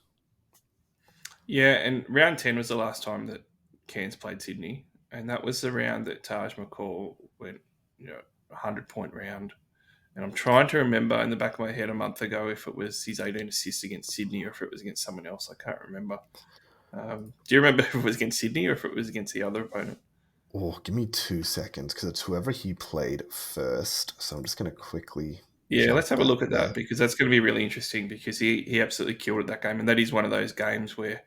Yeah, and round 10 was the last time that Cairns played Sydney, and that was the round that Taj McCall went, 100-point round. And I'm trying to remember in the back of my head a month ago if it was his 18 assists against Sydney or if it was against someone else. I can't remember. Do you remember if it was against Sydney or if it was against the other opponent? oh, give me 2 seconds because it's whoever he played first. So I'm just going to quickly Yeah, jump let's have a back look at that there. because that's going to be really interesting because he absolutely killed it that game. And that is one of those games where,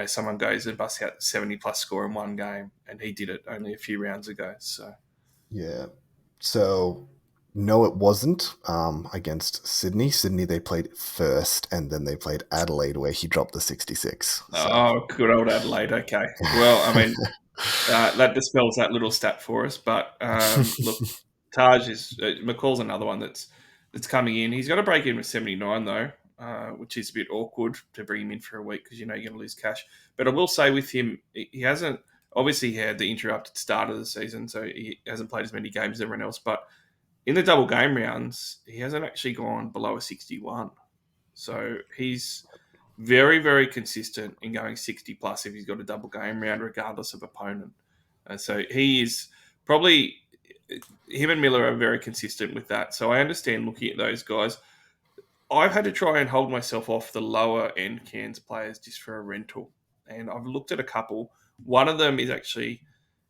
someone goes and busts out 70 plus score in one game, and he did it only a few rounds ago. So, Yeah. So no, it wasn't against Sydney. Sydney they played first, and then they played Adelaide, where he dropped the 66. So oh, good old Adelaide. Okay. Well, I mean, that dispels that little stat for us. But look, Taj is McCall's another one that's coming in. He's got to break in with 79 though, which is a bit awkward to bring him in for a week because you're going to lose cash. But I will say with him, he hasn't obviously he had the interrupted start of the season, so he hasn't played as many games as everyone else. But in the double game rounds, he hasn't actually gone below a 61. So he's very, very consistent in going 60 plus if he's got a double game round, regardless of opponent. So he is probably, him and Miller are very consistent with that. So I understand looking at those guys. I've had to try and hold myself off the lower end Cairns players just for a rental. And I've looked at a couple. One of them is actually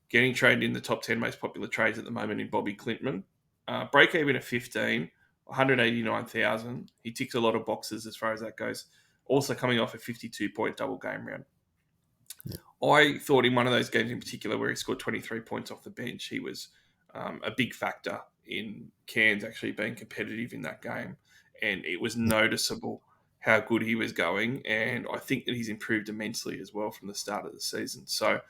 getting traded in the top 10 most popular trades at the moment in Bobby Clintman. Break even at 15, 189,000. He ticks a lot of boxes as far as that goes. Also coming off a 52-point double game round. yeah, I thought in one of those games in particular where he scored 23 points off the bench, he was a big factor in Cairns actually being competitive in that game. And it was noticeable how good he was going. And I think that he's improved immensely as well from the start of the season. So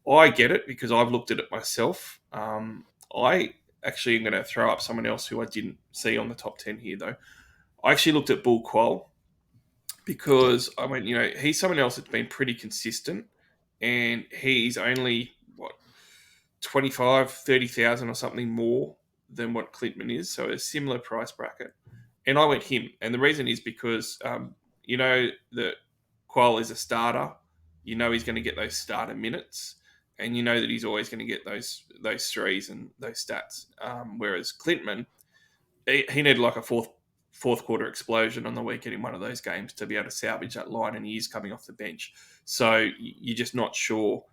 I get it because I've looked at it myself. I actually am going to throw up someone else who I didn't see on the top 10 here, though. I actually looked at Bull Quell yeah, because I mean, he's someone else that's been pretty consistent and he's only, what, 25, 30,000 or something more than what Clintman is. So a similar price bracket. And I went him. And the reason is because, that Qual is a starter. You know he's going to get those starter minutes. And you know that he's always going to get those threes and those stats. Whereas Clintman, he needed like a fourth quarter explosion on the weekend in one of those games to be able to salvage that line, and he is coming off the bench. So you're just not sure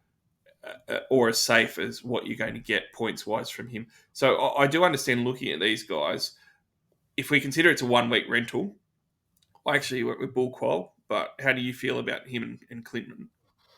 or as safe as what you're going to get points wise from him. So I do understand looking at these guys. If we consider it's a 1 week rental, I actually went with Bull Qual. But how do you feel about him and Clinton?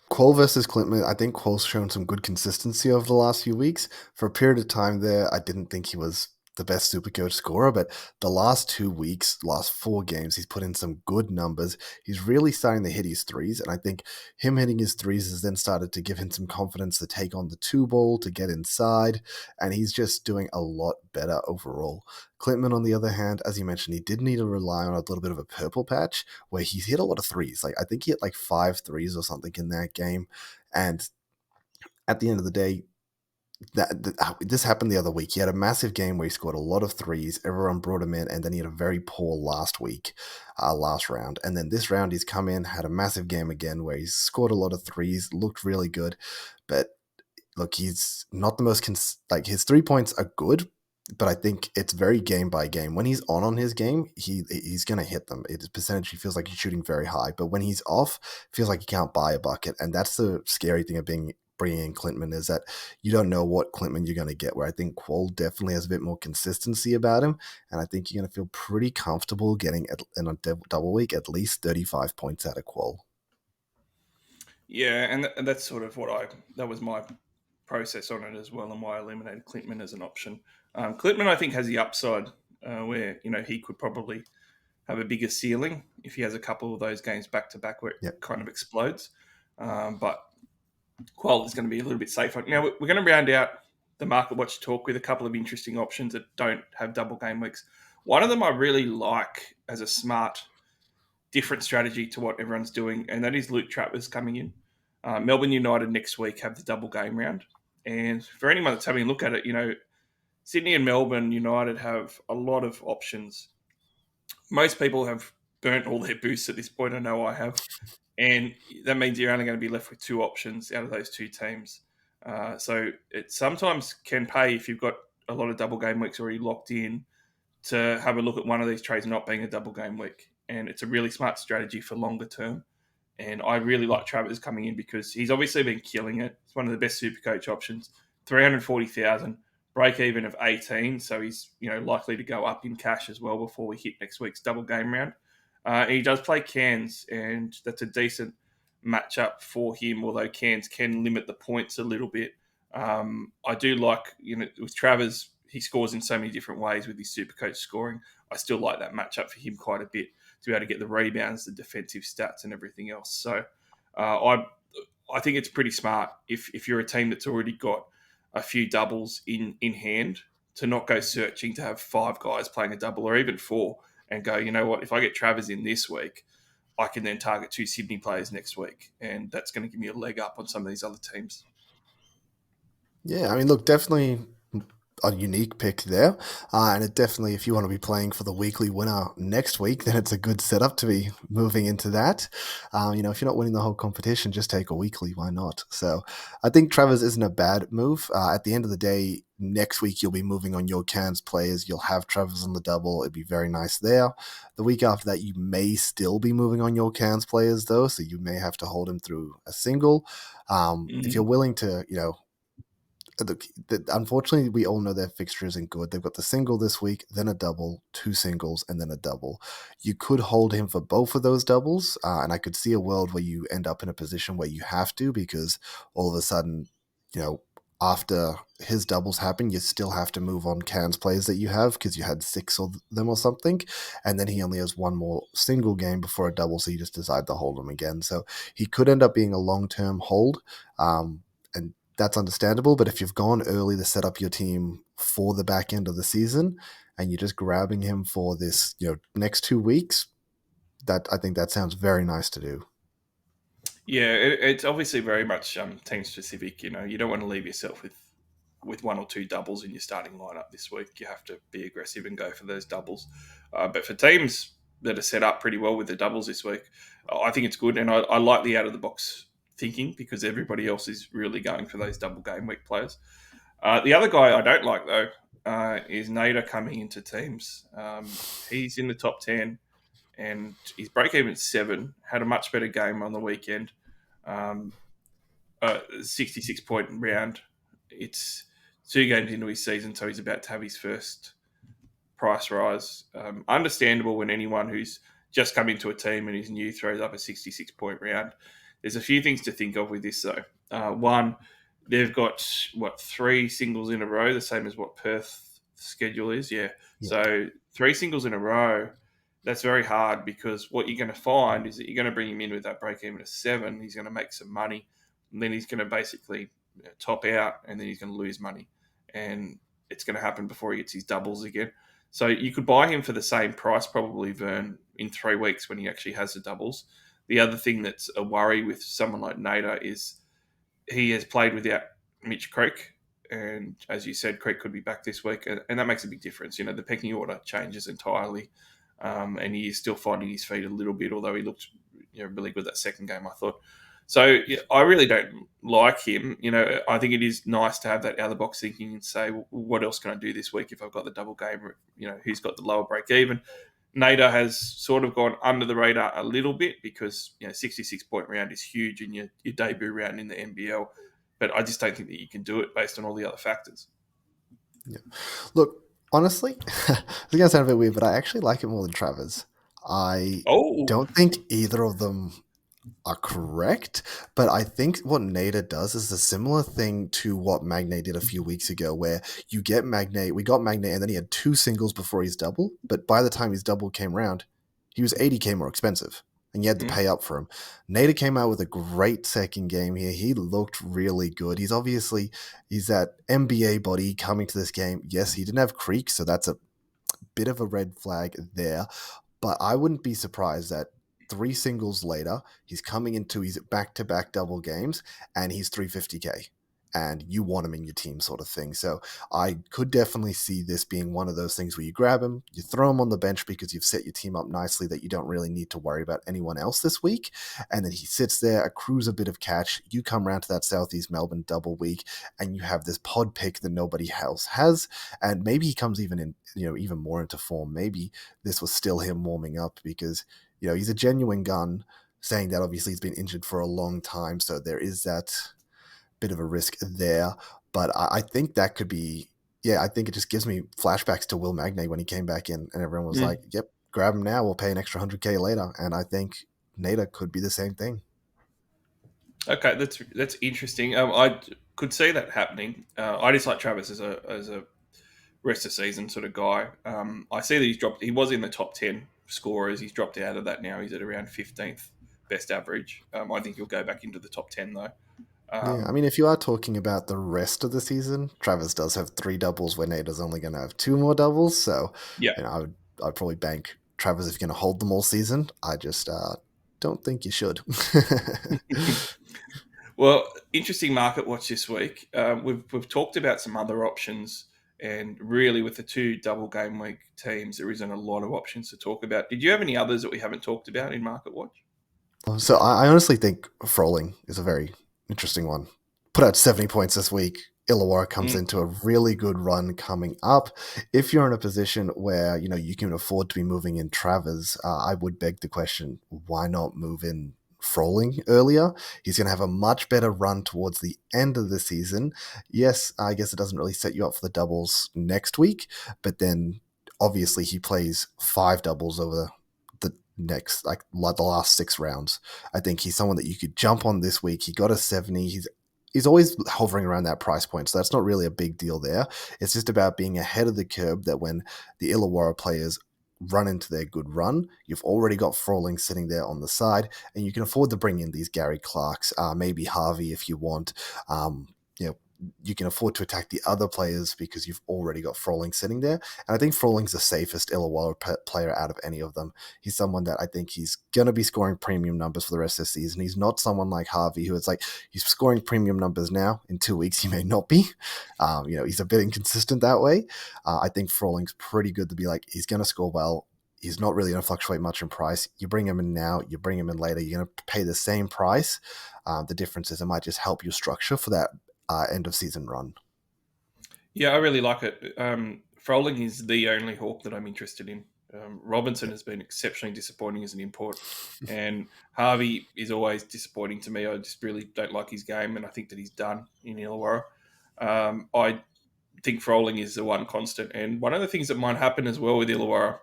Quell versus Clinton, I think Quell's shown some good consistency over the last few weeks. For a period of time there, I didn't think he was the best Supercoach scorer, but the last 2 weeks, last 4 games, he's put in some good numbers. He's really starting to hit his threes, and I think him hitting his threes has then started to give him some confidence to take on the two ball, to get inside, and he's just doing a lot better overall. Clintman, on the other hand, as you mentioned, he did need to rely on a little bit of a purple patch where he's hit a lot of threes. Like I think he hit like 5 threes or something in that game. And at the end of the day, This happened the other week. He had a massive game where he scored a lot of threes. Everyone brought him in, and then he had a very poor last week, last round. And then this round, he's come in, had a massive game again where he's scored a lot of threes, looked really good. But look, he's not the most like his 3 points are good, but I think it's very game by game. When he's on his game, he's gonna hit them. His percentage, he feels like he's shooting very high, but when he's off, it feels like he can't buy a bucket, and that's the scary thing of being bringing in Clintman is that you don't know what Clintman you're going to get. Where I think Qual definitely has a bit more consistency about him, and I think you're going to feel pretty comfortable getting in a double week at least 35 points out of Qual. Yeah, and that's sort of that was my process on it as well, and why I eliminated Clintman as an option. Clintman, I think, has the upside where he could probably have a bigger ceiling if he has a couple of those games back to back where it Yep. kind of explodes. But Qual is going to be a little bit safer. Now we're going to round out the market watch talk with a couple of interesting options that don't have double game weeks. One of them I really like as a smart, different strategy to what everyone's doing, and that is Luke Travers coming in. Melbourne United next week have the double game round, and for anyone that's having a look at it, Sydney and Melbourne United have a lot of options. Most people have burnt all their boosts at this point. I know I have, and that means you're only going to be left with two options out of those two teams. So it sometimes can pay if you've got a lot of double game weeks already locked in to have a look at one of these trades not being a double game week. And it's a really smart strategy for longer term. And I really like Travers coming in because he's obviously been killing it. It's one of the best super coach options. 340,000, break even of 18. So he's likely to go up in cash as well before we hit next week's double game round. He does play Cairns, and that's a decent matchup for him, although Cairns can limit the points a little bit. I do like, with Travers, he scores in so many different ways with his Supercoach scoring. I still like that matchup for him quite a bit to be able to get the rebounds, the defensive stats, and everything else. So I think it's pretty smart if you're a team that's already got a few doubles in hand to not go searching to have five guys playing a double or even four and go, you know what, if I get Travers in this week, I can then target two Sydney players next week. And that's going to give me a leg up on some of these other teams. Yeah, I mean, look, definitely a unique pick there. And it definitely, if you want to be playing for the weekly winner next week, then it's a good setup to be moving into that. If you're not winning the whole competition, just take a weekly. Why not? So I think Travers isn't a bad move. At the end of the day, next week you'll be moving on your Cairns players. You'll have Travers on the double. It'd be very nice there. The week after that, you may still be moving on your Cairns players, though. So you may have to hold him through a single. If you're Mm. willing to, unfortunately, we all know their fixture isn't good. They've got the single this week, then a double, two singles, and then a double. You could hold him for both of those doubles, and I could see a world where you end up in a position where you have to because all of a sudden, you know, after his doubles happen, you still have to move on Can's players that you have because you had six of them or something, and then he only has one more single game before a double, so you just decide to hold him again. So he could end up being a long-term hold. And that's understandable. But if you've gone early to set up your team for the back end of the season and you're just grabbing him for this, next 2 weeks, that I think that sounds very nice to do. Yeah, it's obviously very much team specific. You don't want to leave yourself with one or two doubles in your starting lineup this week. You have to be aggressive and go for those doubles. But for teams that are set up pretty well with the doubles this week, I think it's good. And I like the out of the box thinking because everybody else is really going for those double game week players. The other guy I don't like though is Nader coming into teams. He's in the top 10 and his break even 7. Had a much better game on the weekend. 66-point round. It's 2 games into his season, so he's about to have his first price rise. Understandable when anyone who's just come into a team and is new throws up a 66-point round. There's a few things to think of with this, though. One, they've got, 3 singles in a row, the same as what Perth's schedule is. Yeah. Yep. So 3 singles in a row, that's very hard because what you're going to find is that you're going to bring him in with that break even of 7. He's going to make some money. And then he's going to basically top out and then he's going to lose money. And it's going to happen before he gets his doubles again. So you could buy him for the same price, probably, Vern, in 3 weeks when he actually has the doubles. The other thing that's a worry with someone like Nader is he has played without Mitch Creek, and as you said, Creek could be back this week, and that makes a big difference. You know, the pecking order changes entirely, and he is still finding his feet a little bit, although he looked really good that second game, I thought. So yeah, I really don't like him. You know, I think it is nice to have that out of the box thinking and say, well, what else can I do this week if I've got the double game? You know, who's got the lower break even? Nader has sort of gone under the radar a little bit because 66-point round is huge in your debut round in the NBL, but I just don't think that you can do it based on all the other factors. Yeah. Look, honestly, it's gonna sound a bit weird, but I actually like it more than Travers. I Oh, don't think either of them are correct, but I think what Nader does is a similar thing to what Magne did a few weeks ago, where you get Magne, we got Magne, and then he had two singles before his double, but by the time his double came round, he was 80K more expensive, and you had to mm, pay up for him. Nader came out with a great second game here. He looked really good. He's that NBA body coming to this game. Yes, he didn't have Creek, so that's a bit of a red flag there. But I wouldn't be surprised that three singles later, he's coming into his back to back double games and he's 350K. And you want him in your team, sort of thing. So I could definitely see this being one of those things where you grab him, you throw him on the bench because you've set your team up nicely that you don't really need to worry about anyone else this week. And then he sits there, accrues a bit of catch. You come around to that Southeast Melbourne double week, and you have this pod pick that nobody else has. And maybe he comes even in, even more into form. Maybe this was still him warming up because, he's a genuine gun, saying that obviously he's been injured for a long time. So there is that bit of a risk there. But I think that could be, yeah, I think it just gives me flashbacks to Will Magnay when he came back in and everyone was mm. like, yep, grab him now. We'll pay an extra 100K later. And I think Nader could be the same thing. Okay, that's interesting. I could see that happening. I just like Travis as a rest of season sort of guy. I see that he's dropped. He was in the top 10 scorers. He's dropped out of that now. He's at around 15th best average. I think he'll go back into the top 10 though. Yeah, I Um, mean, if you are talking about the rest of the season, Travis does have three doubles where Nader's only going to have two more doubles. So, yeah. I'd probably bank Travis if you're going to hold them all season. I just don't think you should. Well, interesting market watch this week. We've talked about some other options, and really with the two double game week teams, there isn't a lot of options to talk about. Did you have any others that we haven't talked about in market watch? So I honestly think Froling is a very interesting one. Put out 70 points this week. Illawarra comes Mm, into a really good run coming up. If you're in a position where you can afford to be moving in Travers, I would beg the question: why not move in Froling earlier? He's going to have a much better run towards the end of the season. Yes, I guess it doesn't really set you up for the doubles next week, but then obviously he plays five doubles over the next like the last six rounds. I think he's someone that you could jump on this week. He got a 70. He's always hovering around that price point, so that's not really a big deal there. It's just about being ahead of the curve that when the Illawarra players run into their good run, you've already got Froling sitting there on the side, and you can afford to bring in these Gary Clarks, maybe Harvey if you want. Um, you know, you can afford to attack the other players because you've already got Froling sitting there. And I think Froling's the safest Illawarra player out of any of them. He's someone that I think he's going to be scoring premium numbers for the rest of the season. He's not someone like Harvey, who it's like he's scoring premium numbers now. In 2 weeks, he may not be. He's a bit inconsistent that way. I think Froling's pretty good to be like, he's going to score well. He's not really going to fluctuate much in price. You bring him in now, you bring him in later, you're going to pay the same price. The difference is it might just help your structure for that end of season run. yeah, I really like it. Froling is the only Hawk that I'm interested in. Robinson has been exceptionally disappointing as an import, and Harvey is always disappointing to me. I just really don't like his game, and I think that he's done in Illawarra. I think Froling is the one constant, and one of the things that might happen as well with Illawarra,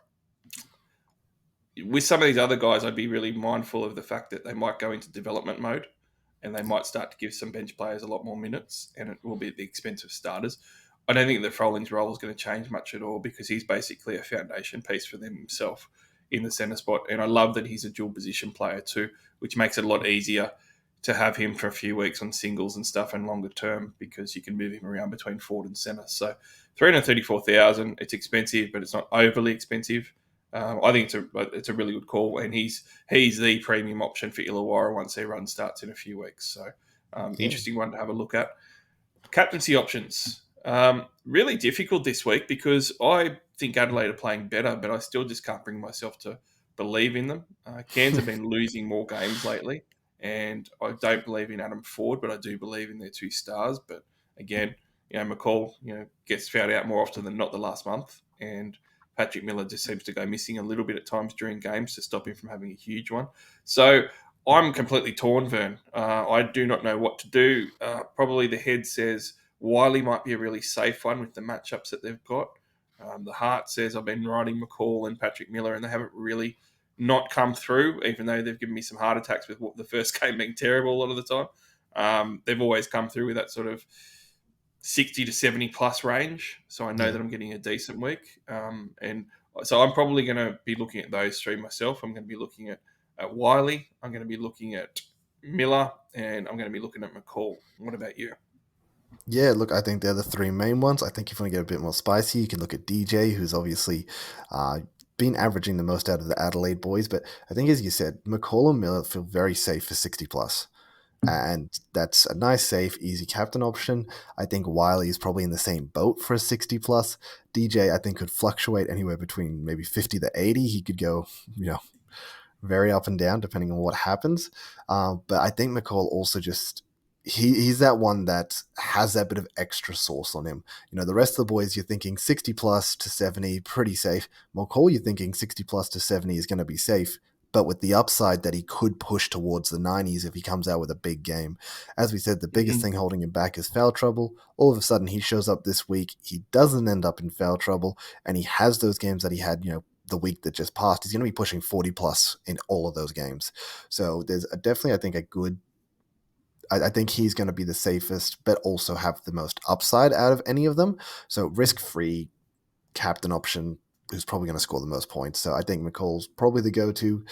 with some of these other guys, I'd be really mindful of the fact that they might go into development mode and they might start to give some bench players a lot more minutes, and it will be at the expense of starters. I don't think that Froling's role is going to change much at all because he's basically a foundation piece for them himself in the centre spot. And I love that he's a dual position player too, which makes it a lot easier to have him for a few weeks on singles and stuff and longer term because you can move him around between forward and centre. So 334,000, it's expensive, but it's not overly expensive. I think it's a really good call, and he's the premium option for Illawarra once their run starts in a few weeks. So Yeah. interesting one to have a look at. Captaincy options. Really difficult this week because I think Adelaide are playing better, but I still just can't bring myself to believe in them. Cairns have been losing more games lately, and I don't believe in Adam Ford, but I do believe in their two stars. But again, McCall, gets fouled out more often than not the last month, and Patrick Miller just seems to go missing a little bit at times during games to stop him from having a huge one. So I'm completely torn, Vern. I do not know what to do. Probably the head says Wiley might be a really safe one with the matchups that they've got. The heart says I've been riding McCall and Patrick Miller, and they haven't really not come through, even though they've given me some heart attacks with the first game being terrible a lot of the time. They've always come through with that sort of 60 to 70 plus range. So I know Yeah. that I'm getting a decent week. And so I'm probably going to be looking at those three myself. I'm going to be looking at Wiley. I'm going to be looking at Miller, and I'm going to be looking at McCall. What about you? Yeah, look, I think they're the three main ones. I think if you want to get a bit more spicy, you can look at DJ, who's obviously uh, been averaging the most out of the Adelaide boys. But I think, as you said, McCall and Miller feel very safe for 60 plus. And that's a nice, safe, easy captain option. I think Wiley is probably in the same boat for a 60 plus. DJ, I think, could fluctuate anywhere between maybe 50 to 80. He could go, you know, very up and down depending on what happens. But I think McCall also just he's that one that has that bit of extra sauce on him. The rest of the boys you're thinking 60 plus to 70, pretty safe. McCall, you're thinking 60 plus to 70 is going to be safe, but with the upside that he could push towards the 90s if he comes out with a big game. As we said, the biggest Mhm. thing holding him back is foul trouble. All of a sudden, he shows up this week. He doesn't end up in foul trouble, and he has those games that he had, the week that just passed. He's going to be pushing 40 plus in all of those games. So there's definitely, I think, a good. I think he's going to be the safest, but also have the most upside out of any of them. So risk free captain option who's probably going to score the most points. So I think McCall's probably the go-to.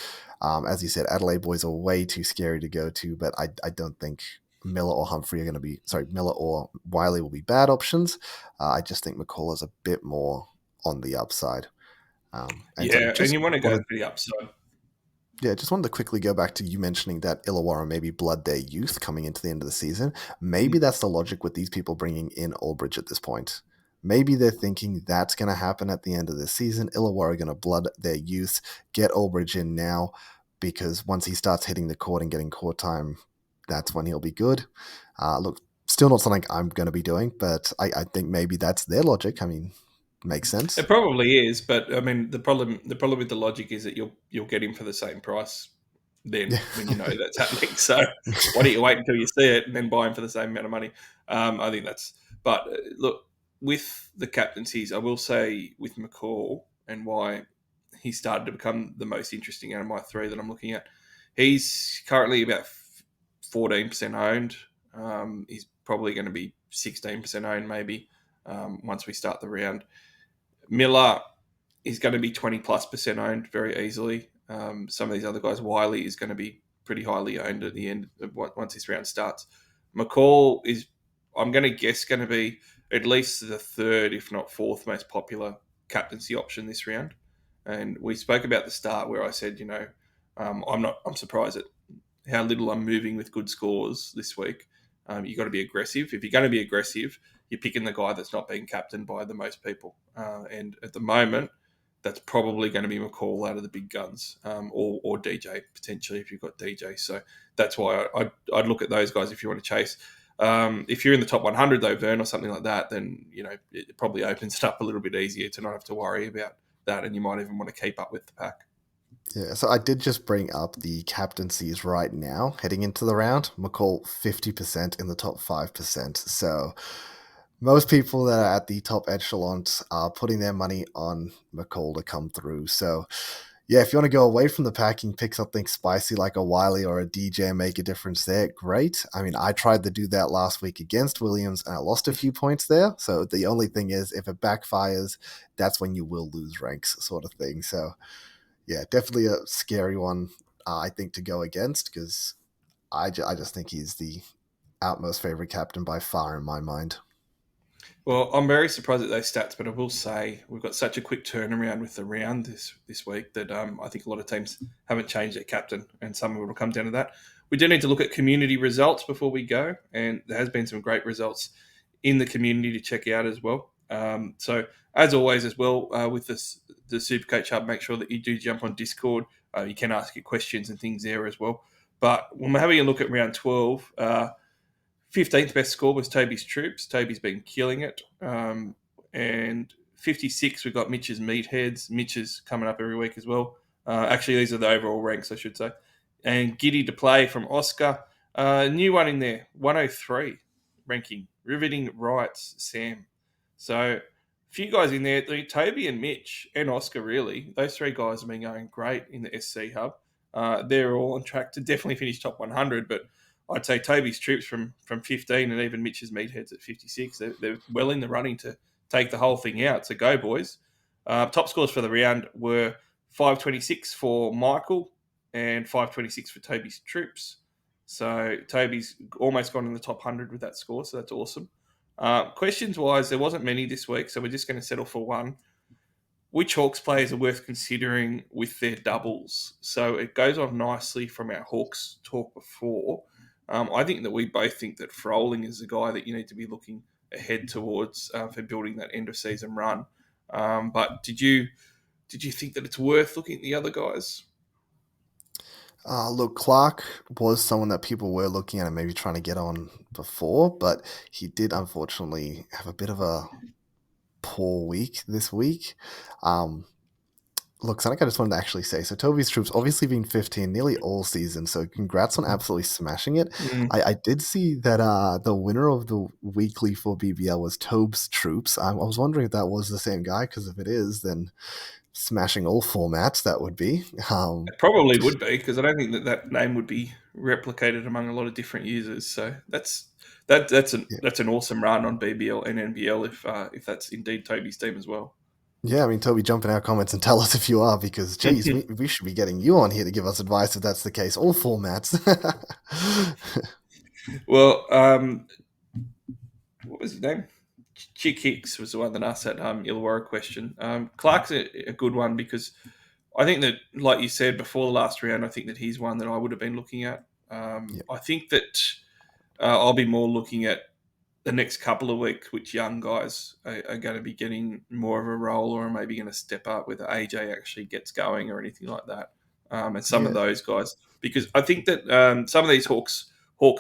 As you said, Adelaide boys are way too scary to go to, but I don't think Miller or Humphrey are going to be, sorry, Miller or Wiley will be bad options. I just think McCall is a bit more on the upside. And so Yeah, and just you want to go wanted for the upside. yeah, just wanted to quickly go back to you mentioning that Illawarra maybe blood their youth coming into the end of the season. Maybe that's the logic with these people bringing in Aldridge at this point. Maybe they're thinking that's going to happen at the end of the season. Illawarra are going to blood their youth, get Aldridge in now, because once he starts hitting the court and getting court time, that's when he'll be good. Look, still not something I'm going to be doing, but I think maybe that's their logic. I mean, makes sense. It probably is, but I mean the problem with the logic is that you'll get him for the same price then Yeah. when you know that's happening. So why don't you wait until you see it and then buy him for the same amount of money? I think that's. But look, with the captaincies, I will say with McCall and why he started to become the most interesting out of my three that I'm looking at. He's currently about 14% owned. He's probably going to be 16% owned maybe once we start the round. Miller is going to be 20 plus percent owned very easily. Some of these other guys, Wiley is going to be pretty highly owned at the end of once this round starts. McCall is, I'm going to guess, going to be at least the third, if not fourth, most popular captaincy option this round. And we spoke about the start where I said, I'm surprised at how little I'm moving with good scores this week. You've got to be aggressive. If you're going to be aggressive, you're picking the guy that's not being captained by the most people. And at the moment, that's probably going to be McCall out of the big guns, or DJ potentially if you've got DJ. So that's why I'd look at those guys if you want to chase. If you're in the top 100 though, Vern, or something like that, then it probably opens it up a little bit easier to not have to worry about that, and you might even want to keep up with the pack. Yeah, so I did just bring up the captaincies right now heading into the round. McCall 50% in the top 5%. So most people that are at the top echelons are putting their money on McCall to come through. So yeah, if you want to go away from the packing, pick something spicy like a Wiley or a DJ and make a difference there, great. I mean, I tried to do that last week against Williams and I lost a few points there. So the only thing is, if it backfires, that's when you will lose ranks, sort of thing. So yeah, definitely a scary one, I think, to go against because I just think he's the outmost favorite captain by far in my mind. Well, I'm very surprised at those stats, but I will say we've got such a quick turnaround with the round this week that I think a lot of teams haven't changed their captain, and some of it will come down to that. We do need to look at community results before we go, and there has been some great results in the community to check out as well. So as always, as well with the Supercoach Hub, make sure that you do jump on Discord. You can ask your questions and things there as well. But when we're having a look at round 12, 15th best score was Toby's Troops. Toby's been killing it. And 56, we've got Mitch's Meatheads. Mitch is coming up every week as well. Actually, these are the overall ranks, I should say. And Giddy to Play from Oscar. New one in there, 103 ranking. Riveting Rights, Sam. So a few guys in there. Toby and Mitch and Oscar, really. Those three guys have been going great in the SC Hub. They're all on track to definitely finish top 100, but I'd say Toby's Troops from 15 and even Mitch's Meatheads at 56. They're well in the running to take the whole thing out. So go, boys. Top scores for the round were 526 for Michael and 526 for Toby's Troops. So Toby's almost gone in the top 100 with that score, so that's awesome. Questions wise, there wasn't many this week, so we're just going to settle for one. Which Hawks players are worth considering with their doubles? So it goes on nicely from our Hawks talk before. I think that we both think that Froling is the guy that you need to be looking ahead towards for building that end of season run. But did you think that it's worth looking at the other guys? Look, Clark was someone that people were looking at and maybe trying to get on before, but he did unfortunately have a bit of a poor week this week. Um, Look, something I just wanted to actually say. So Toby's Troops obviously been 15 nearly all season. So congrats on absolutely smashing it. Mm. I did see that the winner of the weekly for BBL was Tobe's Troops. I was wondering if that was the same guy, because if it is, then smashing all formats that would be. It probably would be because I don't think that that name would be replicated among a lot of different users. So that's an awesome run on BBL and NBL if that's indeed Toby's team as well. Yeah, I mean, Toby, jump in our comments and tell us if you are, because, geez, we should be getting you on here to give us advice if that's the case. All formats. Well, what was his name? Chick Hicks was the one that asked that Illawarra question. Clark's a good one because I think that, like you said before the last round, I think that he's one that I would have been looking at. Yeah, I think that I'll be more looking at the next couple of weeks, which young guys are going to be getting more of a role or are maybe going to step up, whether AJ actually gets going or anything like that. And some of yeah, those guys, because I think that some of these Hawks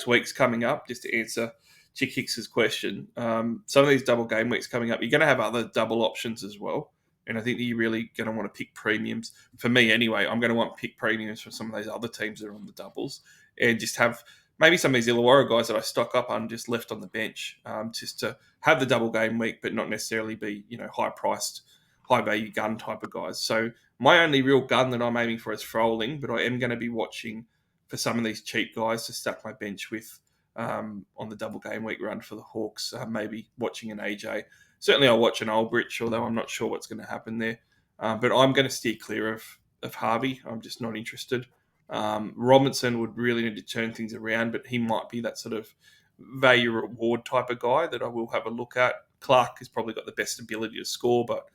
weeks coming up, just to answer Chick Hicks's question, some of these double game weeks coming up, you're going to have other double options as well. And I think that you're really going to want to pick premiums. For me, anyway, I'm going to want to pick premiums for some of those other teams that are on the doubles and just have maybe some of these Illawarra guys that I stock up on just left on the bench, just to have the double game week, but not necessarily be high priced, high value gun type of guys. So my only real gun that I'm aiming for is Froling, but I am going to be watching for some of these cheap guys to stack my bench with on the double game week run for the Hawks. Maybe watching an AJ. Certainly, I'll watch an Ulbrich, although I'm not sure what's going to happen there. But I'm going to steer clear of Harvey. I'm just not interested. Robinson would really need to turn things around, but he might be that sort of value reward type of guy that I will have a look at. Clark has probably got the best ability to score, but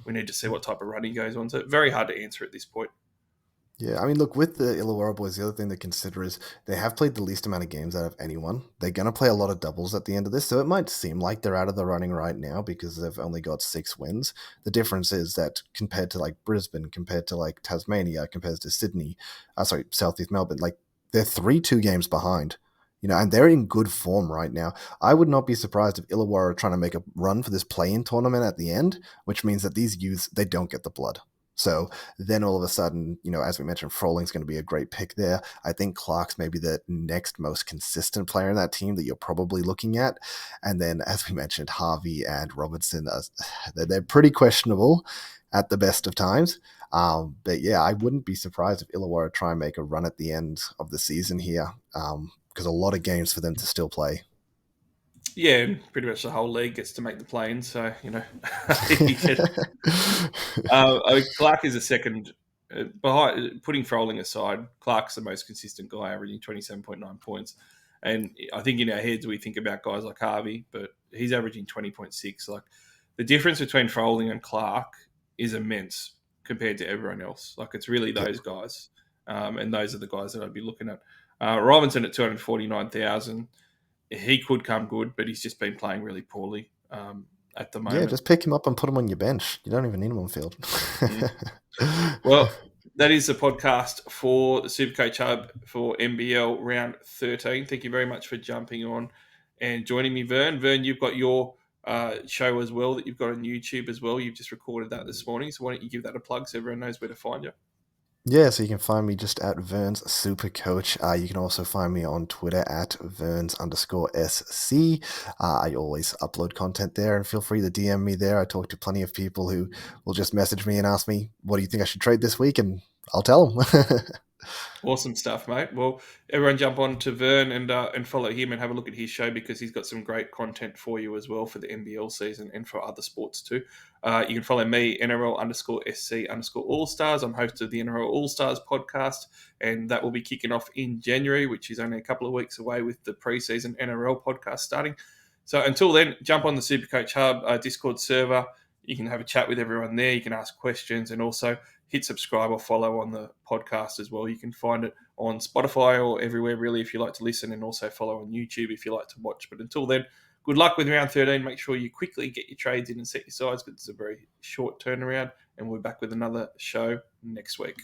we need to see what type of run he goes on. So very hard to answer at this point. yeah. I mean, look, with the Illawarra boys, the other thing to consider is they have played the least amount of games out of anyone. They're going to play a lot of doubles at the end of this, so it might seem like they're out of the running right now because they've only got 6 wins. The difference is that compared to like Brisbane, compared to like Tasmania, compared to Sydney, Southeast Melbourne, like they're 3-2 games behind. And they're in good form right now. I would not be surprised if Illawarra are trying to make a run for this play-in tournament at the end, which means that these youths, they don't get the blood. So then all of a sudden, as we mentioned, Froling's going to be a great pick there. I think Clark's maybe the next most consistent player in that team that you're probably looking at. And then, as we mentioned, Harvey and Robertson, they're pretty questionable at the best of times. But yeah, I wouldn't be surprised if Illawarra try and make a run at the end of the season here, because a lot of games for them to still play. Yeah, and pretty much the whole league gets to make the play-in. So you can, Clark is a second. Behind putting Froling aside, Clark's the most consistent guy, averaging 27.9 points. And I think in our heads we think about guys like Harvey, but he's averaging 20.6. Like the difference between Froling and Clark is immense compared to everyone else. Like it's really Yeah. those guys, and those are the guys that I'd be looking at. Robinson at 249,000. he could come good, but he's just been playing really poorly at the Yeah, moment. just pick him up and put him on your bench. You don't even need him on field. Mm. Well, that is the podcast for the Supercoach Hub for NBL round 13. Thank you very much for jumping on and joining me, Vern. Vern, you've got your show as well that you've got on YouTube as well. You've just recorded that this morning. So why don't you give that a plug so everyone knows where to find you? Yeah, so you can find me just at Vern's Super Coach. You can also find me on Twitter at Verns_SC. I always upload content there, and feel free to DM me there. I talk to plenty of people who will just message me and ask me, what do you think I should trade this week? And I'll tell them. Awesome stuff, mate. Well, everyone jump on to Vern and follow him and have a look at his show because he's got some great content for you as well for the NBL season and for other sports too. You can follow me, NRL_SC_All Stars. I'm host of the NRL All Stars podcast, and that will be kicking off in January, which is only a couple of weeks away with the preseason NRL podcast starting. So until then, jump on the Supercoach Hub Discord server. You can have a chat with everyone there. You can ask questions and also hit subscribe or follow on the podcast as well. You can find it on Spotify or everywhere, really, if you like to listen, and also follow on YouTube if you like to watch. But until then, good luck with round 13. Make sure you quickly get your trades in and set your sides because it's a very short turnaround. And we're back with another show next week.